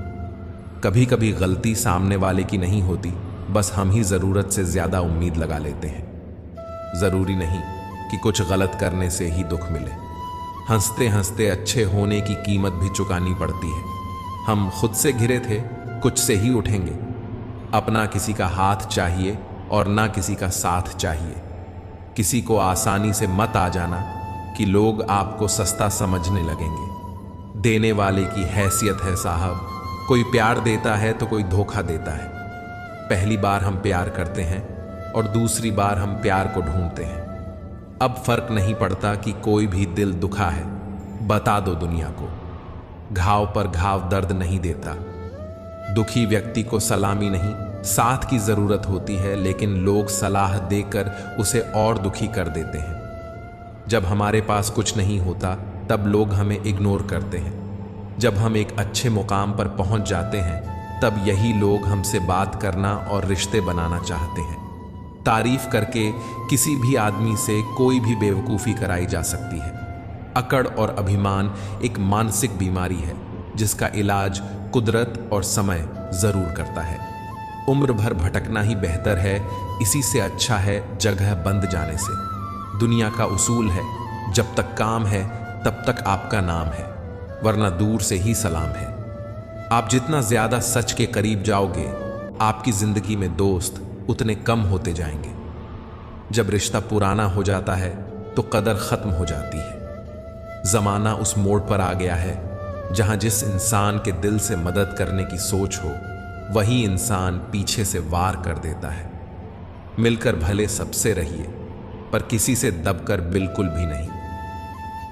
कभी कभी गलती सामने वाले की नहीं होती, बस हम ही जरूरत से ज्यादा उम्मीद लगा लेते हैं। जरूरी नहीं कि कुछ गलत करने से ही दुख मिले। हंसते हंसते अच्छे होने की कीमत भी चुकानी पड़ती है। हम खुद से घिरे थे, कुछ से ही उठेंगे। अपना किसी का हाथ चाहिए और ना किसी का साथ चाहिए। किसी को आसानी से मत आ जाना कि लोग आपको सस्ता समझने लगेंगे। देने वाले की हैसियत है साहब। कोई प्यार देता है तो कोई धोखा देता है। पहली बार हम प्यार करते हैं और दूसरी बार हम प्यार को ढूंढते हैं। अब फर्क नहीं पड़ता कि कोई भी दिल दुखा है, बता दो दुनिया को। घाव पर घाव दर्द नहीं देता। दुखी व्यक्ति को सलामी नहीं, साथ की जरूरत होती है, लेकिन लोग सलाह देकर उसे और दुखी कर देते हैं। जब हमारे पास कुछ नहीं होता तब लोग हमें इग्नोर करते हैं। जब हम एक अच्छे मुकाम पर पहुंच जाते हैं तब यही लोग हमसे बात करना और रिश्ते बनाना चाहते हैं। तारीफ करके किसी भी आदमी से कोई भी बेवकूफ़ी कराई जा सकती है। अकड़ और अभिमान एक मानसिक बीमारी है जिसका इलाज कुदरत और समय जरूर करता है। उम्र भर भटकना ही बेहतर है, इसी से अच्छा है जगह बंद जाने से। दुनिया का उसूल है, जब तक काम है तब तक आपका नाम है, वरना दूर से ही सलाम है। आप जितना ज्यादा सच के करीब जाओगे, आपकी जिंदगी में दोस्त उतने कम होते जाएंगे। जब रिश्ता पुराना हो जाता है तो कदर खत्म हो जाती है। जमाना उस मोड़ पर आ गया है जहां जिस इंसान के दिल से मदद करने की सोच हो, वही इंसान पीछे से वार कर देता है। मिलकर भले सबसे रहिए, पर किसी से दबकर बिल्कुल भी नहीं।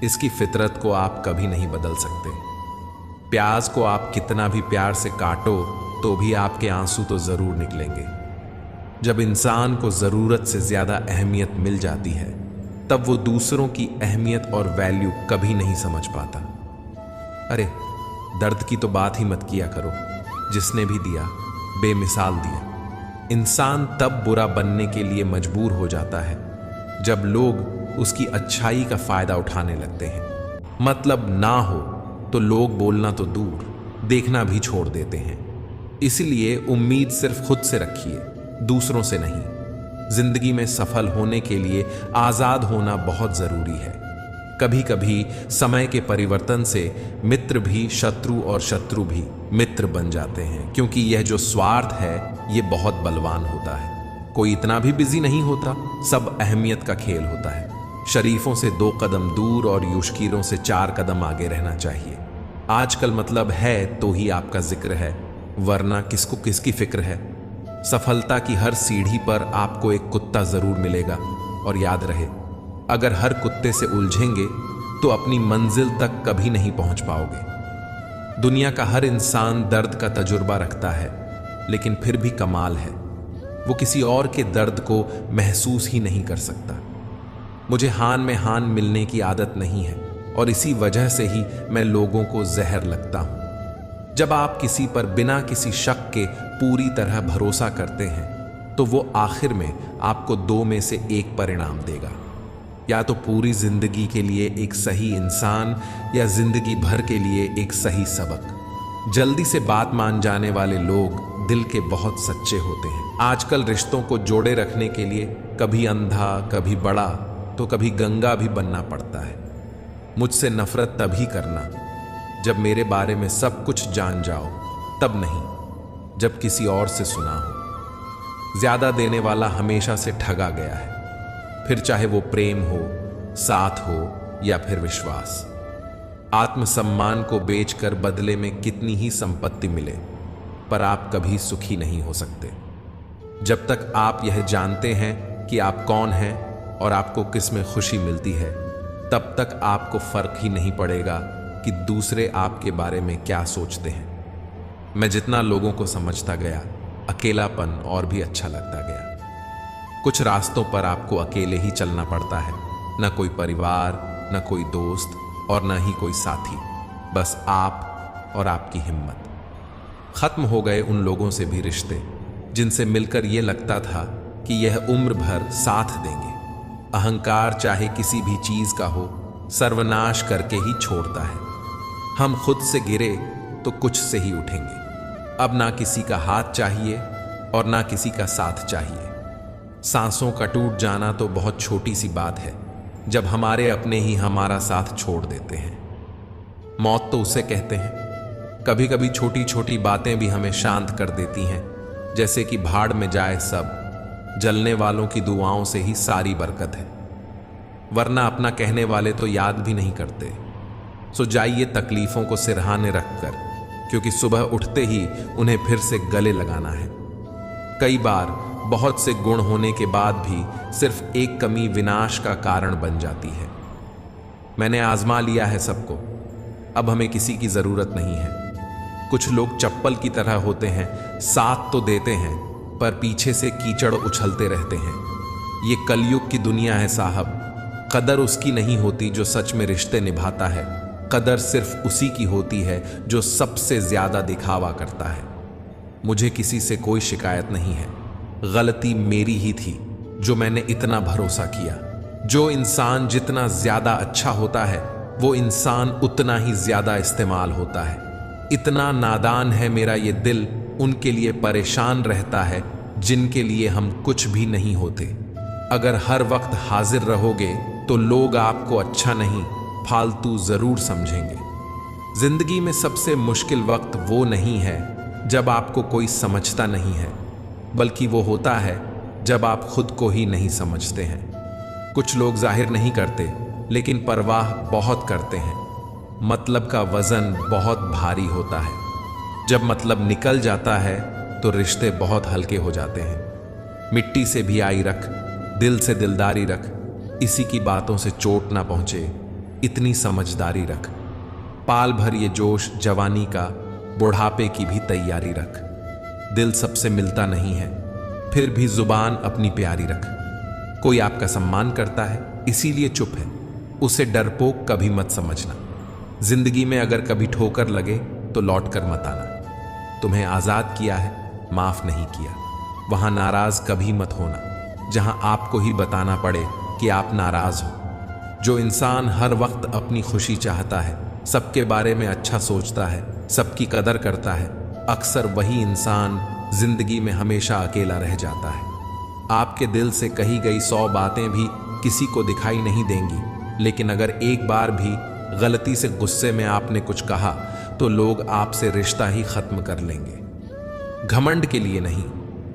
इसकी फितरत को आप कभी नहीं बदल सकते। प्याज को आप कितना भी प्यार से काटो तो भी आपके आंसू तो जरूर निकलेंगे। जब इंसान को जरूरत से ज्यादा अहमियत मिल जाती है तब वो दूसरों की अहमियत और वैल्यू कभी नहीं समझ पाता। अरे दर्द की तो बात ही मत किया करो, जिसने भी दिया बेमिसाल दिया। इंसान तब बुरा बनने के लिए मजबूर हो जाता है जब लोग उसकी अच्छाई का फायदा उठाने लगते हैं। मतलब ना हो तो लोग बोलना तो दूर, देखना भी छोड़ देते हैं। इसलिए उम्मीद सिर्फ खुद से रखिए, दूसरों से नहीं। जिंदगी में सफल होने के लिए आजाद होना बहुत जरूरी है। कभी कभी समय के परिवर्तन से मित्र भी शत्रु और शत्रु भी मित्र बन जाते हैं, क्योंकि यह जो स्वार्थ है ये बहुत बलवान होता है। कोई इतना भी बिजी नहीं होता, सब अहमियत का खेल होता है। शरीफों से 2 कदम दूर और युष्कीरों से 4 कदम आगे रहना चाहिए। आजकल मतलब है तो ही आपका जिक्र है, वरना किसको किसकी फिक्र है। सफलता की हर सीढ़ी पर आपको एक कुत्ता जरूर मिलेगा, और याद रहे, अगर हर कुत्ते से उलझेंगे तो अपनी मंजिल तक कभी नहीं पहुंच पाओगे। दुनिया का हर इंसान दर्द का तजुर्बा रखता है, लेकिन फिर भी कमाल है, वो किसी और के दर्द को महसूस ही नहीं कर सकता। मुझे हान में हान मिलने की आदत नहीं है, और इसी वजह से ही मैं लोगों को जहर लगता हूं। जब आप किसी पर बिना किसी शक के पूरी तरह भरोसा करते हैं तो वो आखिर में आपको 2 में से 1 परिणाम देगा। या तो पूरी जिंदगी के लिए एक सही इंसान, या जिंदगी भर के लिए एक सही सबक। जल्दी से बात मान जाने वाले लोग दिल के बहुत सच्चे होते हैं। आजकल रिश्तों को जोड़े रखने के लिए कभी अंधा, कभी बड़ा, तो कभी गंगा भी बनना पड़ता है। मुझसे नफरत तभी करना जब मेरे बारे में सब कुछ जान जाओ, तब नहीं जब किसी और से सुना हो। ज्यादा देने वाला हमेशा से ठगा गया है, फिर चाहे वो प्रेम हो, साथ हो या फिर विश्वास। आत्मसम्मान को बेचकर बदले में कितनी ही संपत्ति मिले, पर आप कभी सुखी नहीं हो सकते। जब तक आप यह जानते हैं कि आप कौन हैं और आपको किस में खुशी मिलती है, तब तक आपको फर्क ही नहीं पड़ेगा कि दूसरे आपके बारे में क्या सोचते हैं। मैं जितना लोगों को समझता गया, अकेलापन और भी अच्छा लगता गया। कुछ रास्तों पर आपको अकेले ही चलना पड़ता है, न कोई परिवार, न कोई दोस्त और न ही कोई साथी, बस आप और आपकी हिम्मत। खत्म हो गए उन लोगों से भी रिश्ते जिनसे मिलकर यह लगता था कि यह उम्र भर साथ देंगे। अहंकार चाहे किसी भी चीज का हो, सर्वनाश करके ही छोड़ता है। हम खुद से गिरे तो कुछ से ही उठेंगे। अब ना किसी का हाथ चाहिए और ना किसी का साथ चाहिए। सांसों का टूट जाना तो बहुत छोटी सी बात है जब हमारे अपने ही हमारा साथ छोड़ देते हैं। मौत तो उसे कहते हैं। कभी कभी छोटी छोटी बातें भी हमें शांत कर देती हैं, जैसे कि भाड़ में जाए सब, जलने वालों की दुआओं से ही सारी बरकत है। वरना अपना कहने वाले तो याद भी नहीं करते। सो जाइए तकलीफों को सिरहाने रखकर, क्योंकि सुबह उठते ही उन्हें फिर से गले लगाना है। कई बार बहुत से गुण होने के बाद भी सिर्फ एक कमी विनाश का कारण बन जाती है। मैंने आजमा लिया है सबको, अब हमें किसी की जरूरत नहीं है। कुछ लोग चप्पल की तरह होते हैं, साथ तो देते हैं पर पीछे से कीचड़ उछलते रहते हैं। ये कलयुग की दुनिया है साहब। कदर उसकी नहीं होती जो सच में रिश्ते निभाता है, कदर सिर्फ उसी की होती है जो सबसे ज्यादा दिखावा करता है। मुझे किसी से कोई शिकायत नहीं है, गलती मेरी ही थी जो मैंने इतना भरोसा किया। जो इंसान जितना ज्यादा अच्छा होता है वो इंसान उतना ही ज्यादा इस्तेमाल होता है। इतना नादान है मेरा ये दिल उनके लिए परेशान रहता है जिनके लिए हम कुछ भी नहीं होते। अगर हर वक्त हाजिर रहोगे तो लोग आपको अच्छा नहीं, फालतू जरूर समझेंगे। जिंदगी में सबसे मुश्किल वक्त वो नहीं है जब आपको कोई समझता नहीं है, बल्कि वो होता है जब आप खुद को ही नहीं समझते हैं। कुछ लोग जाहिर नहीं करते लेकिन परवाह बहुत करते हैं। मतलब का वजन बहुत भारी होता है। जब मतलब निकल जाता है तो रिश्ते बहुत हल्के हो जाते हैं। मिट्टी से भी आई रख, दिल से दिलदारी रख, इसी की बातों से चोट ना पहुंचे, इतनी समझदारी रख। पाल भर ये जोश जवानी का, बुढ़ापे की भी तैयारी रख। दिल सबसे मिलता नहीं है, फिर भी जुबान अपनी प्यारी रख। कोई आपका सम्मान करता है इसीलिए चुप है, उसे डरपोक कभी मत समझना। जिंदगी में अगर कभी ठोकर लगे तो लौट कर मत आना। तुम्हें आजाद किया है, माफ नहीं किया। वहां नाराज कभी मत होना जहां आपको ही बताना पड़े कि आप नाराज हो। जो इंसान हर वक्त अपनी खुशी चाहता है, सबके बारे में अच्छा सोचता है, सबकी कदर करता है, अक्सर वही इंसान जिंदगी में हमेशा अकेला रह जाता है। आपके दिल से कही गई 100 बातें भी किसी को दिखाई नहीं देंगी, लेकिन अगर एक बार भी गलती से गुस्से में आपने कुछ कहा तो लोग आपसे रिश्ता ही खत्म कर लेंगे। घमंड के लिए नहीं,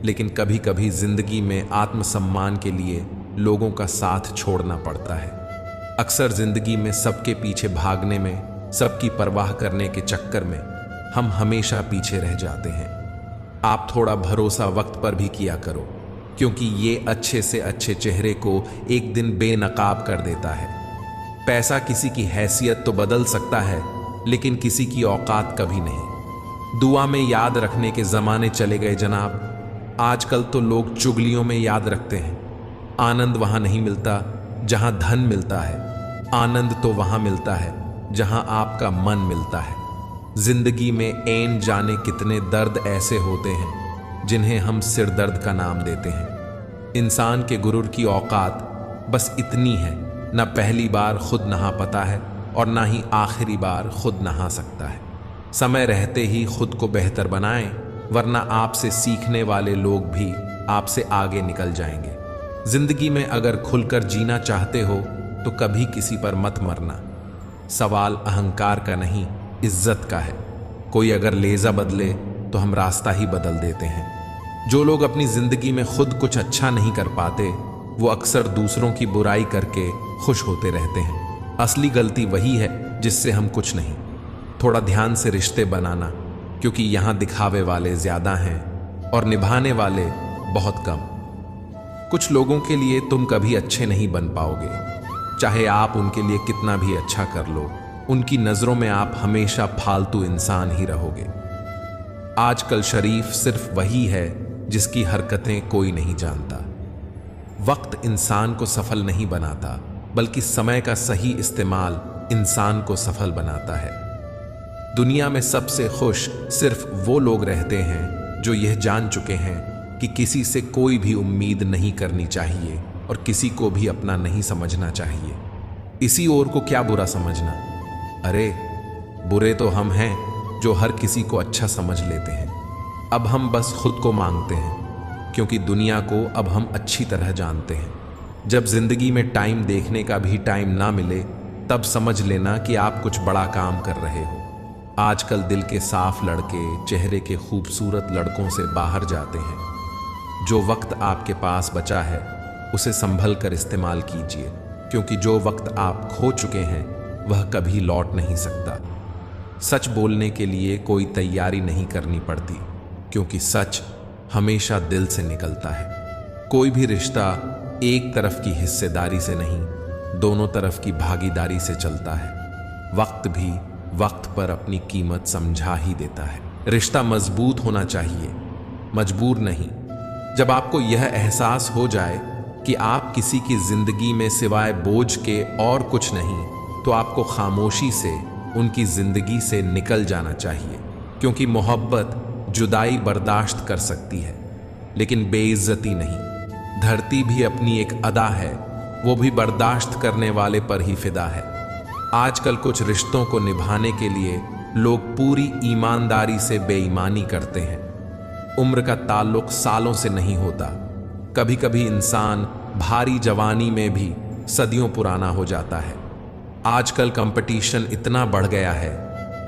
लेकिन कभी कभी जिंदगी में आत्मसम्मान के लिए लोगों का साथ छोड़ना पड़ता है। अक्सर जिंदगी में सबके पीछे भागने में, सबकी परवाह करने के चक्कर में हम हमेशा पीछे रह जाते हैं। आप थोड़ा भरोसा वक्त पर भी किया करो, क्योंकि ये अच्छे से अच्छे चेहरे को एक दिन बेनकाब कर देता है। पैसा किसी की हैसियत तो बदल सकता है, लेकिन किसी की औकात कभी नहीं। दुआ में याद रखने के जमाने चले गए जनाब। आजकल तो लोग चुगलियों में याद रखते हैं। आनंद वहां नहीं मिलता जहां धन मिलता है, आनंद तो वहां मिलता है जहां आपका मन मिलता है। जिंदगी में ऐन जाने कितने दर्द ऐसे होते हैं जिन्हें हम सिर दर्द का नाम देते हैं। इंसान के गुरूर की औकात बस इतनी है, न पहली बार खुद नहा पता है और ना ही आखिरी बार खुद नहा सकता है। समय रहते ही खुद को बेहतर बनाएं, वरना आपसे सीखने वाले लोग भी आपसे आगे निकल जाएंगे। जिंदगी में अगर खुलकर जीना चाहते हो तो कभी किसी पर मत मरना। सवाल अहंकार का नहीं, इज्जत का है। कोई अगर लेजा बदले तो हम रास्ता ही बदल देते हैं। जो लोग अपनी जिंदगी में खुद कुछ अच्छा नहीं कर पाते, वो अक्सर दूसरों की बुराई करके खुश होते रहते हैं। असली गलती वही है जिससे हम कुछ नहीं। थोड़ा ध्यान से रिश्ते बनाना, क्योंकि यहां दिखावे वाले ज्यादा हैं और निभाने वाले बहुत कम। कुछ लोगों के लिए तुम कभी अच्छे नहीं बन पाओगे, चाहे आप उनके लिए कितना भी अच्छा कर लो। उनकी नजरों में आप हमेशा फालतू इंसान ही रहोगे। आजकल शरीफ सिर्फ वही है जिसकी हरकतें कोई नहीं जानता। वक्त इंसान को सफल नहीं बनाता, बल्कि समय का सही इस्तेमाल इंसान को सफल बनाता है। दुनिया में सबसे खुश सिर्फ वो लोग रहते हैं जो यह जान चुके हैं कि किसी से कोई भी उम्मीद नहीं करनी चाहिए और किसी को भी अपना नहीं समझना चाहिए। इसी ओर को क्या बुरा समझना? अरे बुरे तो हम हैं जो हर किसी को अच्छा समझ लेते हैं। अब हम बस खुद को मांगते हैं, क्योंकि दुनिया को अब हम अच्छी तरह जानते हैं। जब जिंदगी में टाइम देखने का भी टाइम ना मिले, तब समझ लेना कि आप कुछ बड़ा काम कर रहे हो। आजकल दिल के साफ लड़के चेहरे के खूबसूरत लड़कों से बाहर जाते हैं। जो वक्त आपके पास बचा है उसे संभल कर इस्तेमाल कीजिए, क्योंकि जो वक्त आप खो चुके हैं वह कभी लौट नहीं सकता। सच बोलने के लिए कोई तैयारी नहीं करनी पड़ती, क्योंकि सच हमेशा दिल से निकलता है। कोई भी रिश्ता एक तरफ की हिस्सेदारी से नहीं, दोनों तरफ की भागीदारी से चलता है। वक्त भी वक्त पर अपनी कीमत समझा ही देता है। रिश्ता मजबूत होना चाहिए, मजबूर नहीं। जब आपको यह एहसास हो जाए कि आप किसी की जिंदगी में सिवाय बोझ के और कुछ नहीं, तो आपको खामोशी से उनकी जिंदगी से निकल जाना चाहिए, क्योंकि मोहब्बत जुदाई बर्दाश्त कर सकती है, लेकिन बेइज्जती नहीं। धरती भी अपनी एक अदा है, वो भी बर्दाश्त करने वाले पर ही फिदा है। आजकल कुछ रिश्तों को निभाने के लिए लोग पूरी ईमानदारी से बेईमानी करते हैं। उम्र का ताल्लुक सालों से नहीं होता। कभी कभी इंसान भारी जवानी में भी सदियों पुराना हो जाता है। आजकल कंपटीशन इतना बढ़ गया है,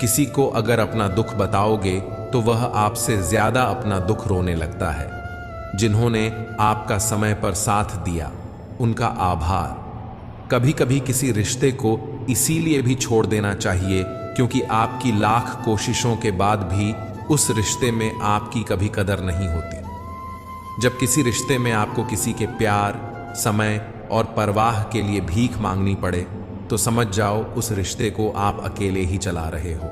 किसी को अगर अपना दुख बताओगे तो वह आपसे ज्यादा अपना दुख रोने लगता है। जिन्होंने आपका समय पर साथ दिया, उनका आभार। कभी कभी किसी रिश्ते को इसीलिए भी छोड़ देना चाहिए क्योंकि आपकी लाख कोशिशों के बाद भी उस रिश्ते में आपकी कभी कदर नहीं होती। जब किसी रिश्ते में आपको किसी के प्यार, समय और परवाह के लिए भीख मांगनी पड़े, तो समझ जाओ उस रिश्ते को आप अकेले ही चला रहे हो।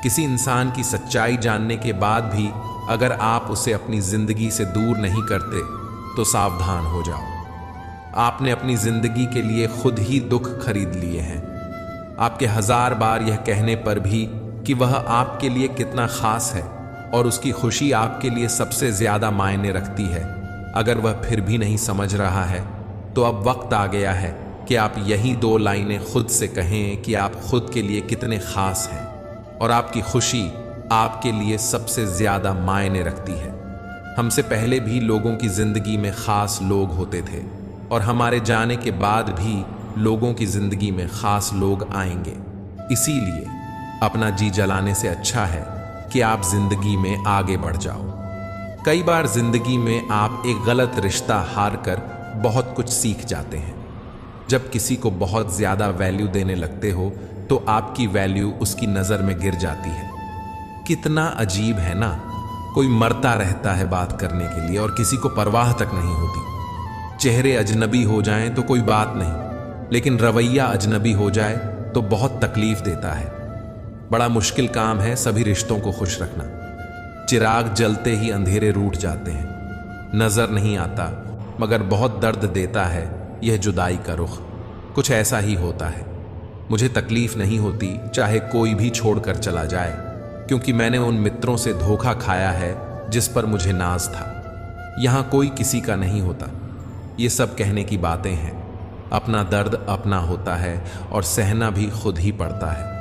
किसी इंसान की सच्चाई जानने के बाद भी अगर आप उसे अपनी जिंदगी से दूर नहीं करते, तो सावधान हो जाओ। आपने अपनी जिंदगी के लिए खुद ही दुख खरीद लिए हैं। आपके 1000 बार यह कहने पर भी कि वह आपके लिए कितना खास है और उसकी खुशी आपके लिए सबसे ज्यादा मायने रखती है, अगर वह फिर भी नहीं समझ रहा है, तो अब वक्त आ गया है कि आप यही 2 लाइनें खुद से कहें कि आप खुद के लिए कितने खास हैं और आपकी खुशी आपके लिए सबसे ज्यादा मायने रखती है। हमसे पहले भी लोगों की जिंदगी में खास लोग होते थे और हमारे जाने के बाद भी लोगों की जिंदगी में खास लोग आएंगे। इसीलिए अपना जी जलाने से अच्छा है कि आप जिंदगी में आगे बढ़ जाओ। कई बार जिंदगी में आप एक गलत रिश्ता हार कर बहुत कुछ सीख जाते हैं। जब किसी को बहुत ज्यादा वैल्यू देने लगते हो तो आपकी वैल्यू उसकी नजर में गिर जाती है। कितना अजीब है ना, कोई मरता रहता है बात करने के लिए और किसी को परवाह तक नहीं होती। चेहरे अजनबी हो जाएं तो कोई बात नहीं, लेकिन रवैया अजनबी हो जाए तो बहुत तकलीफ देता है। बड़ा मुश्किल काम है सभी रिश्तों को खुश रखना। चिराग जलते ही अंधेरे रूठ जाते हैं। नजर नहीं आता मगर बहुत दर्द देता है यह जुदाई का रुख। कुछ ऐसा ही होता है। मुझे तकलीफ नहीं होती चाहे कोई भी छोड़कर चला जाए, क्योंकि मैंने उन मित्रों से धोखा खाया है जिस पर मुझे नाज था। यहां कोई किसी का नहीं होता। ये सब कहने की बातें हैं। अपना दर्द अपना होता है और सहना भी खुद ही पड़ता है।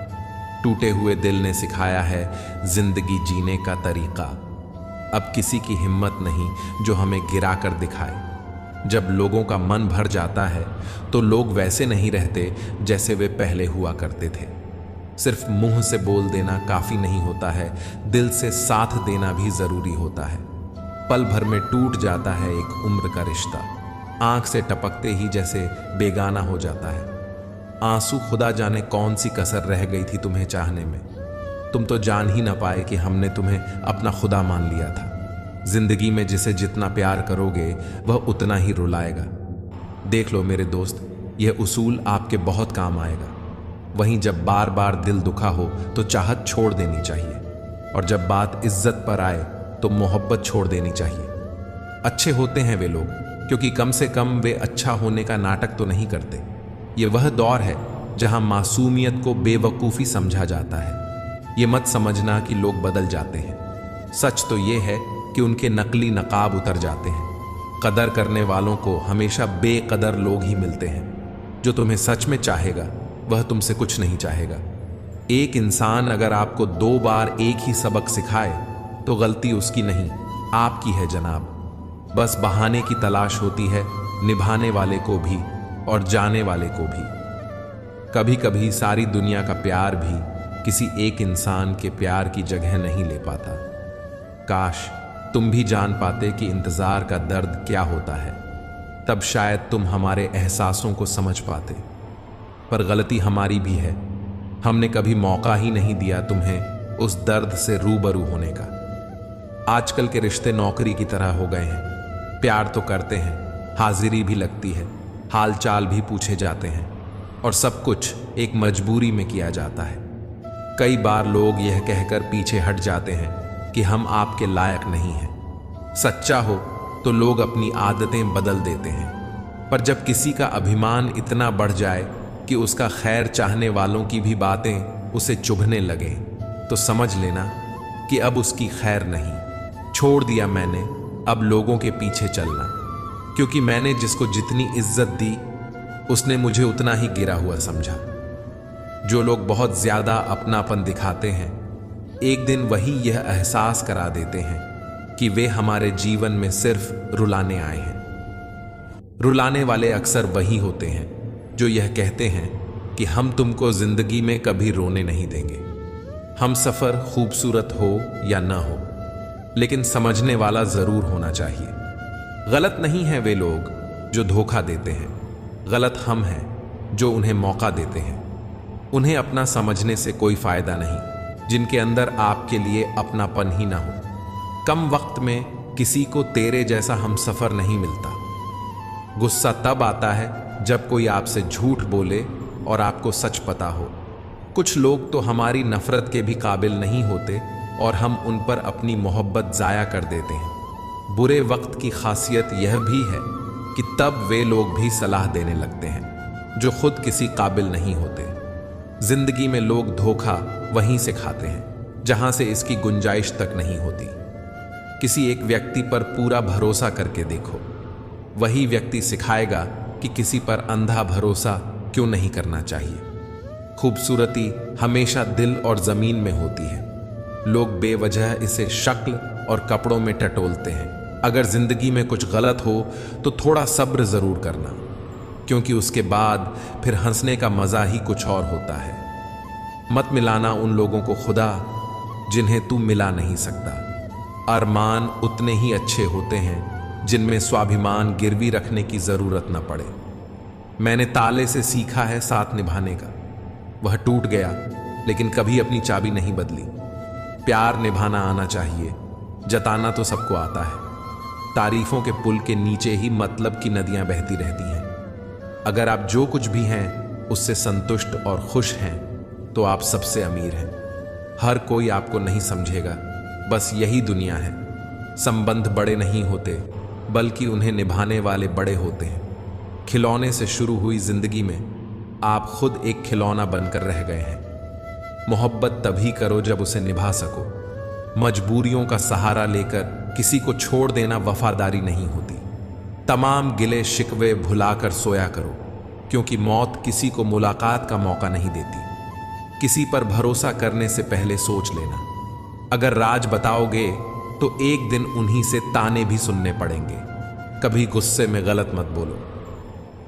टूटे हुए दिल ने सिखाया है जिंदगी जीने का तरीका। अब किसी की हिम्मत नहीं जो हमें गिरा कर दिखाए। जब लोगों का मन भर जाता है तो लोग वैसे नहीं रहते जैसे वे पहले हुआ करते थे। सिर्फ मुंह से बोल देना काफी नहीं होता है, दिल से साथ देना भी जरूरी होता है। पल भर में टूट जाता है एक उम्र का रिश्ता। आंख से टपकते ही जैसे बेगाना हो जाता है। आंसू खुदा जाने कौन सी कसर रह गई थी तुम्हें चाहने में। तुम तो जान ही ना पाए कि हमने तुम्हें अपना खुदा मान लिया था। जिंदगी में जिसे जितना प्यार करोगे वह उतना ही रुलाएगा। देख लो मेरे दोस्त, यह उसूल आपके बहुत काम आएगा। वहीं जब बार बार दिल दुखा हो तो चाहत छोड़ देनी चाहिए। और जब बात इज्जत पर आए तो मोहब्बत छोड़ देनी चाहिए। अच्छे होते हैं वे लोग क्योंकि कम से कम वे अच्छा होने का नाटक तो नहीं करते। ये वह दौर है जहां मासूमियत को बेवकूफ़ी समझा जाता है। ये मत समझना कि लोग बदल जाते हैं। सच तो ये है कि उनके नकली नकाब उतर जाते हैं। कदर करने वालों को हमेशा बेकदर लोग ही मिलते हैं। जो तुम्हें सच में चाहेगा वह तुमसे कुछ नहीं चाहेगा। एक इंसान अगर आपको 2 बार एक ही सबक सिखाए तो गलती उसकी नहीं, आपकी है जनाब। बस बहाने की तलाश होती है निभाने वाले को भी और जाने वाले को भी। कभी कभी सारी दुनिया का प्यार भी किसी एक इंसान के प्यार की जगह नहीं ले पाता। काश तुम भी जान पाते कि इंतजार का दर्द क्या होता है, तब शायद तुम हमारे एहसासों को समझ पाते। पर गलती हमारी भी है, हमने कभी मौका ही नहीं दिया तुम्हें उस दर्द से रूबरू होने का। आजकल के रिश्ते नौकरी की तरह हो गए हैं। प्यार तो करते हैं, हाजिरी भी लगती है, हाल चाल भी पूछे जाते हैं और सब कुछ एक मजबूरी में किया जाता है। कई बार लोग यह कहकर पीछे हट जाते हैं कि हम आपके लायक नहीं हैं। सच्चा हो तो लोग अपनी आदतें बदल देते हैं, पर जब किसी का अभिमान इतना बढ़ जाए कि उसका खैर चाहने वालों की भी बातें उसे चुभने लगे तो समझ लेना कि अब उसकी खैर नहीं। छोड़ दिया मैंने अब लोगों के पीछे चलना, क्योंकि मैंने जिसको जितनी इज्जत दी उसने मुझे उतना ही गिरा हुआ समझा। जो लोग बहुत ज्यादा अपनापन दिखाते हैं एक दिन वही यह एहसास करा देते हैं कि वे हमारे जीवन में सिर्फ रुलाने आए हैं। रुलाने वाले अक्सर वही होते हैं जो यह कहते हैं कि हम तुमको जिंदगी में कभी रोने नहीं देंगे। हम सफर खूबसूरत हो या ना हो, लेकिन समझने वाला जरूर होना चाहिए। गलत नहीं है वे लोग जो धोखा देते हैं, गलत हम हैं जो उन्हें मौका देते हैं। उन्हें अपना समझने से कोई फायदा नहीं जिनके अंदर आपके लिए अपनापन ही ना हो। कम वक्त में किसी को तेरे जैसा हम सफर नहीं मिलता। गुस्सा तब आता है जब कोई आपसे झूठ बोले और आपको सच पता हो। कुछ लोग तो हमारी नफरत के भी काबिल नहीं होते और हम उन पर अपनी मोहब्बत जाया कर देते हैं। बुरे वक्त की खासियत यह भी है कि तब वे लोग भी सलाह देने लगते हैं जो खुद किसी काबिल नहीं होते। जिंदगी में लोग धोखा वहीं से खाते हैं जहां से इसकी गुंजाइश तक नहीं होती। किसी एक व्यक्ति पर पूरा भरोसा करके देखो, वही व्यक्ति सिखाएगा कि किसी पर अंधा भरोसा क्यों नहीं करना चाहिए। खूबसूरती हमेशा दिल और जमीन में होती है। लोग बेवजह इसे शक्ल और कपड़ों में टटोलते हैं। अगर जिंदगी में कुछ गलत हो तो थोड़ा सब्र जरूर करना, क्योंकि उसके बाद फिर हंसने का मजा ही कुछ और होता है। मत मिलाना उन लोगों को खुदा जिन्हें तू मिला नहीं सकता। अरमान उतने ही अच्छे होते हैं जिनमें स्वाभिमान गिरवी रखने की जरूरत न पड़े। मैंने ताले से सीखा है साथ निभाने का, वह टूट गया लेकिन कभी अपनी चाबी नहीं बदली। प्यार निभाना आना चाहिए, जताना तो सबको आता है। तारीफों के पुल के नीचे ही मतलब की नदियां बहती रहती हैं। अगर आप जो कुछ भी हैं उससे संतुष्ट और खुश हैं तो आप सबसे अमीर हैं। हर कोई आपको नहीं समझेगा, बस यही दुनिया है। संबंध बड़े नहीं होते बल्कि उन्हें निभाने वाले बड़े होते हैं। खिलौने से शुरू हुई जिंदगी में आप खुद एक खिलौना बनकर रह गए हैं। मोहब्बत तभी करो जब उसे निभा सको। मजबूरियों का सहारा लेकर किसी को छोड़ देना वफादारी नहीं होती। तमाम गिले शिकवे भुलाकर सोया करो, क्योंकि मौत किसी को मुलाकात का मौका नहीं देती। किसी पर भरोसा करने से पहले सोच लेना। अगर राज बताओगे तो एक दिन उन्हीं से ताने भी सुनने पड़ेंगे। कभी गुस्से में गलत मत बोलो।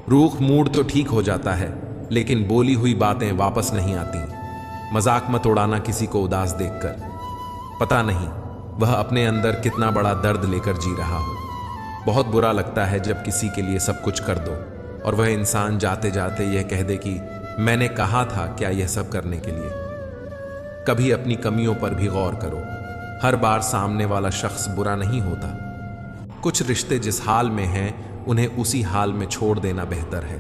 रूख मूड तो ठीक हो जाता है, लेकिन बोली हुई बातें वापस नहीं आती। मजाक मत उड़ाना किसी को उदास देखकर। पता नहीं वह अपने अंदर कितना बड़ा दर्द लेकर जी रहा हो। बहुत बुरा लगता है जब किसी के लिए सब कुछ कर दो और वह इंसान जाते जाते यह कह दे कि मैंने कहा था क्या यह सब करने के लिए। कभी अपनी कमियों पर भी गौर करो। हर बार सामने वाला शख्स बुरा नहीं होता। कुछ रिश्ते जिस हाल में हैं उन्हें उसी हाल में छोड़ देना बेहतर है।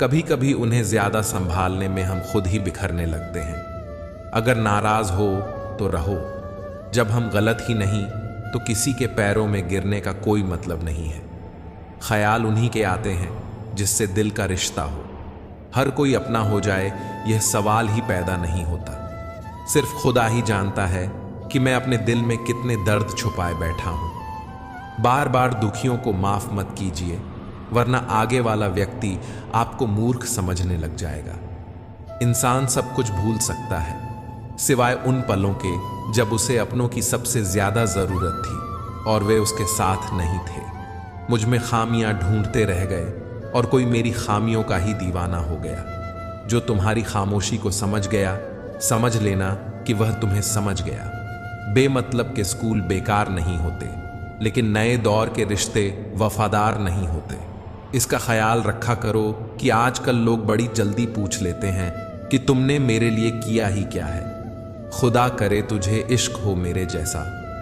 कभी कभी उन्हें ज्यादा संभालने में हम खुद ही बिखरने लगते हैं। अगर नाराज हो तो रहो, जब हम गलत ही नहीं तो किसी के पैरों में गिरने का कोई मतलब नहीं है। ख्याल उन्हीं के आते हैं जिससे दिल का रिश्ता हो। हर कोई अपना हो जाए यह सवाल ही पैदा नहीं होता। सिर्फ खुदा ही जानता है कि मैं अपने दिल में कितने दर्द छुपाए बैठा हूं। बार बार दुखियों को माफ मत कीजिए, वरना आगे वाला व्यक्ति आपको मूर्ख समझने लग जाएगा। इंसान सब कुछ भूल सकता है सिवाय उन पलों के जब उसे अपनों की सबसे ज्यादा जरूरत थी और वे उसके साथ नहीं थे। मुझ में खामियां ढूंढते रह गए और कोई मेरी खामियों का ही दीवाना हो गया। जो तुम्हारी खामोशी को समझ गया, समझ लेना कि वह तुम्हें समझ गया। बेमतलब के स्कूल बेकार नहीं होते, लेकिन नए दौर के रिश्ते वफादार नहीं होते। इसका ख्याल रखा करो कि आजकल लोग बड़ी जल्दी पूछ लेते हैं कि तुमने मेरे लिए किया ही क्या है। खुदा करे तुझे इश्क हो मेरे जैसा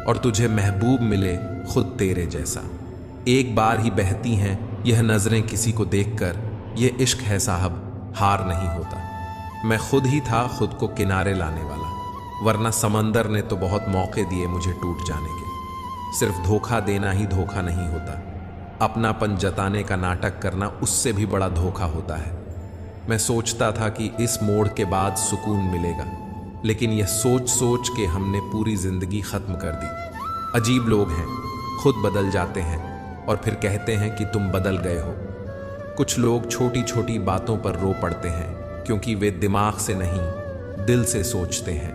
और तुझे महबूब मिले खुद तेरे जैसा। एक बार ही बहती हैं यह नजरें किसी को देखकर, ये इश्क है साहब, हार नहीं होता। मैं खुद ही था खुद को किनारे लाने वाला, वरना समंदर ने तो बहुत मौके दिए मुझे टूट जाने के। सिर्फ धोखा देना ही धोखा नहीं होता, अपनापन जताने का नाटक करना उससे भी बड़ा धोखा होता है। मैं सोचता था कि इस मोड़ के बाद सुकून मिलेगा, लेकिन यह सोच सोच के हमने पूरी जिंदगी खत्म कर दी। अजीब लोग हैं, खुद बदल जाते हैं और फिर कहते हैं कि तुम बदल गए हो। कुछ लोग छोटी छोटी बातों पर रो पड़ते हैं क्योंकि वे दिमाग से नहीं दिल से सोचते हैं।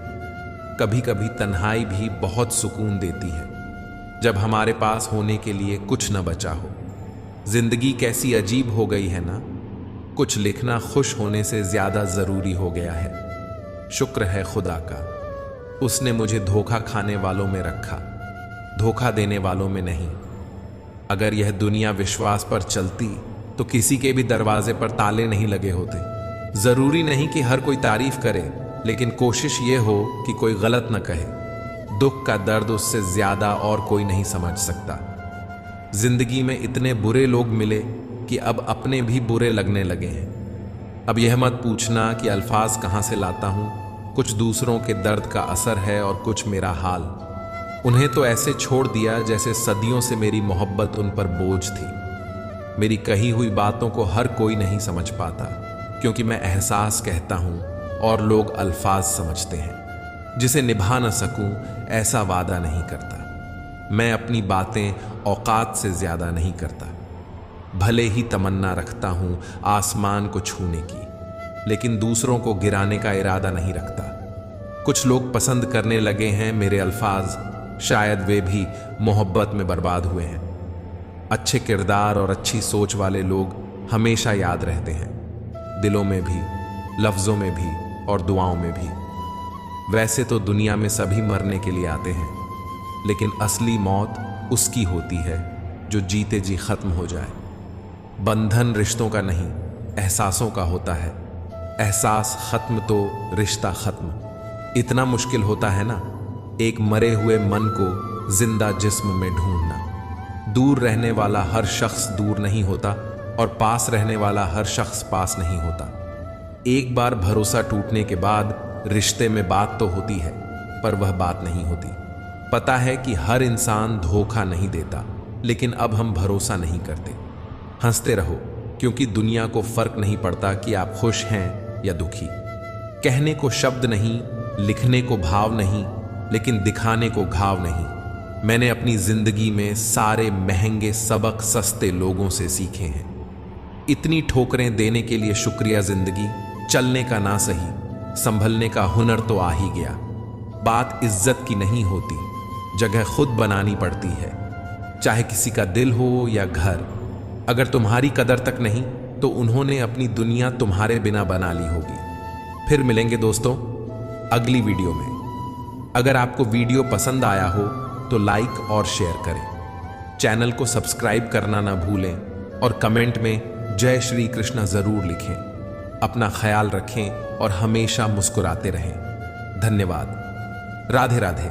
कभी कभी तन्हाई भी बहुत सुकून देती है, जब हमारे पास होने के लिए कुछ न बचा हो। जिंदगी कैसी अजीब हो गई है ना। कुछ लिखना खुश होने से ज्यादा जरूरी हो गया है। शुक्र है खुदा का, उसने मुझे धोखा खाने वालों में रखा, धोखा देने वालों में नहीं। अगर यह दुनिया विश्वास पर चलती तो किसी के भी दरवाजे पर ताले नहीं लगे होते। जरूरी नहीं कि हर कोई तारीफ करे, लेकिन कोशिश ये हो कि कोई गलत न कहे। दुख का दर्द उससे ज्यादा और कोई नहीं समझ सकता। जिंदगी में इतने बुरे लोग मिले कि अब अपने भी बुरे लगने लगे हैं। अब यह मत पूछना कि अल्फाज कहाँ से लाता हूँ, कुछ दूसरों के दर्द का असर है और कुछ मेरा हाल। उन्हें तो ऐसे छोड़ दिया जैसे सदियों से मेरी मोहब्बत उन पर बोझ थी। मेरी कही हुई बातों को हर कोई नहीं समझ पाता, क्योंकि मैं एहसास कहता हूँ और लोग अल्फाज समझते हैं। जिसे निभा न सकूं ऐसा वादा नहीं करता। मैं अपनी बातें औकात से ज्यादा नहीं करता। भले ही तमन्ना रखता हूं आसमान को छूने की, लेकिन दूसरों को गिराने का इरादा नहीं रखता। कुछ लोग पसंद करने लगे हैं मेरे अल्फाज, शायद वे भी मोहब्बत में बर्बाद हुए हैं। अच्छे किरदार और अच्छी सोच वाले लोग हमेशा याद रहते हैं, दिलों में भी, लफ्जों में भी और दुआओं में भी। वैसे तो दुनिया में सभी मरने के लिए आते हैं, लेकिन असली मौत उसकी होती है जो जीते जी खत्म हो जाए। बंधन रिश्तों का नहीं, एहसासों का होता है। एहसास खत्म तो रिश्ता खत्म। इतना मुश्किल होता है ना एक मरे हुए मन को जिंदा जिस्म में ढूंढना। दूर रहने वाला हर शख्स दूर नहीं होता और पास रहने वाला हर शख्स पास नहीं होता। एक बार भरोसा टूटने के बाद रिश्ते में बात तो होती है, पर वह बात नहीं होती। पता है कि हर इंसान धोखा नहीं देता, लेकिन अब हम भरोसा नहीं करते। हंसते रहो, क्योंकि दुनिया को फर्क नहीं पड़ता कि आप खुश हैं या दुखी। कहने को शब्द नहीं, लिखने को भाव नहीं, लेकिन दिखाने को घाव नहीं। मैंने अपनी जिंदगी में सारे महंगे सबक सस्ते लोगों से सीखे हैं। इतनी ठोकरें देने के लिए शुक्रिया जिंदगी। चलने का ना सही, संभलने का हुनर तो आ ही गया। बात इज्जत की नहीं होती, जगह खुद बनानी पड़ती है, चाहे किसी का दिल हो या घर। अगर तुम्हारी कदर तक नहीं तो उन्होंने अपनी दुनिया तुम्हारे बिना बना ली होगी। फिर मिलेंगे दोस्तों अगली वीडियो में। अगर आपको वीडियो पसंद आया हो तो लाइक और शेयर करें। चैनल को सब्सक्राइब करना ना भूलें और कमेंट में जय श्री कृष्णा जरूर लिखें। अपना ख्याल रखें और हमेशा मुस्कुराते रहें। धन्यवाद। राधे राधे।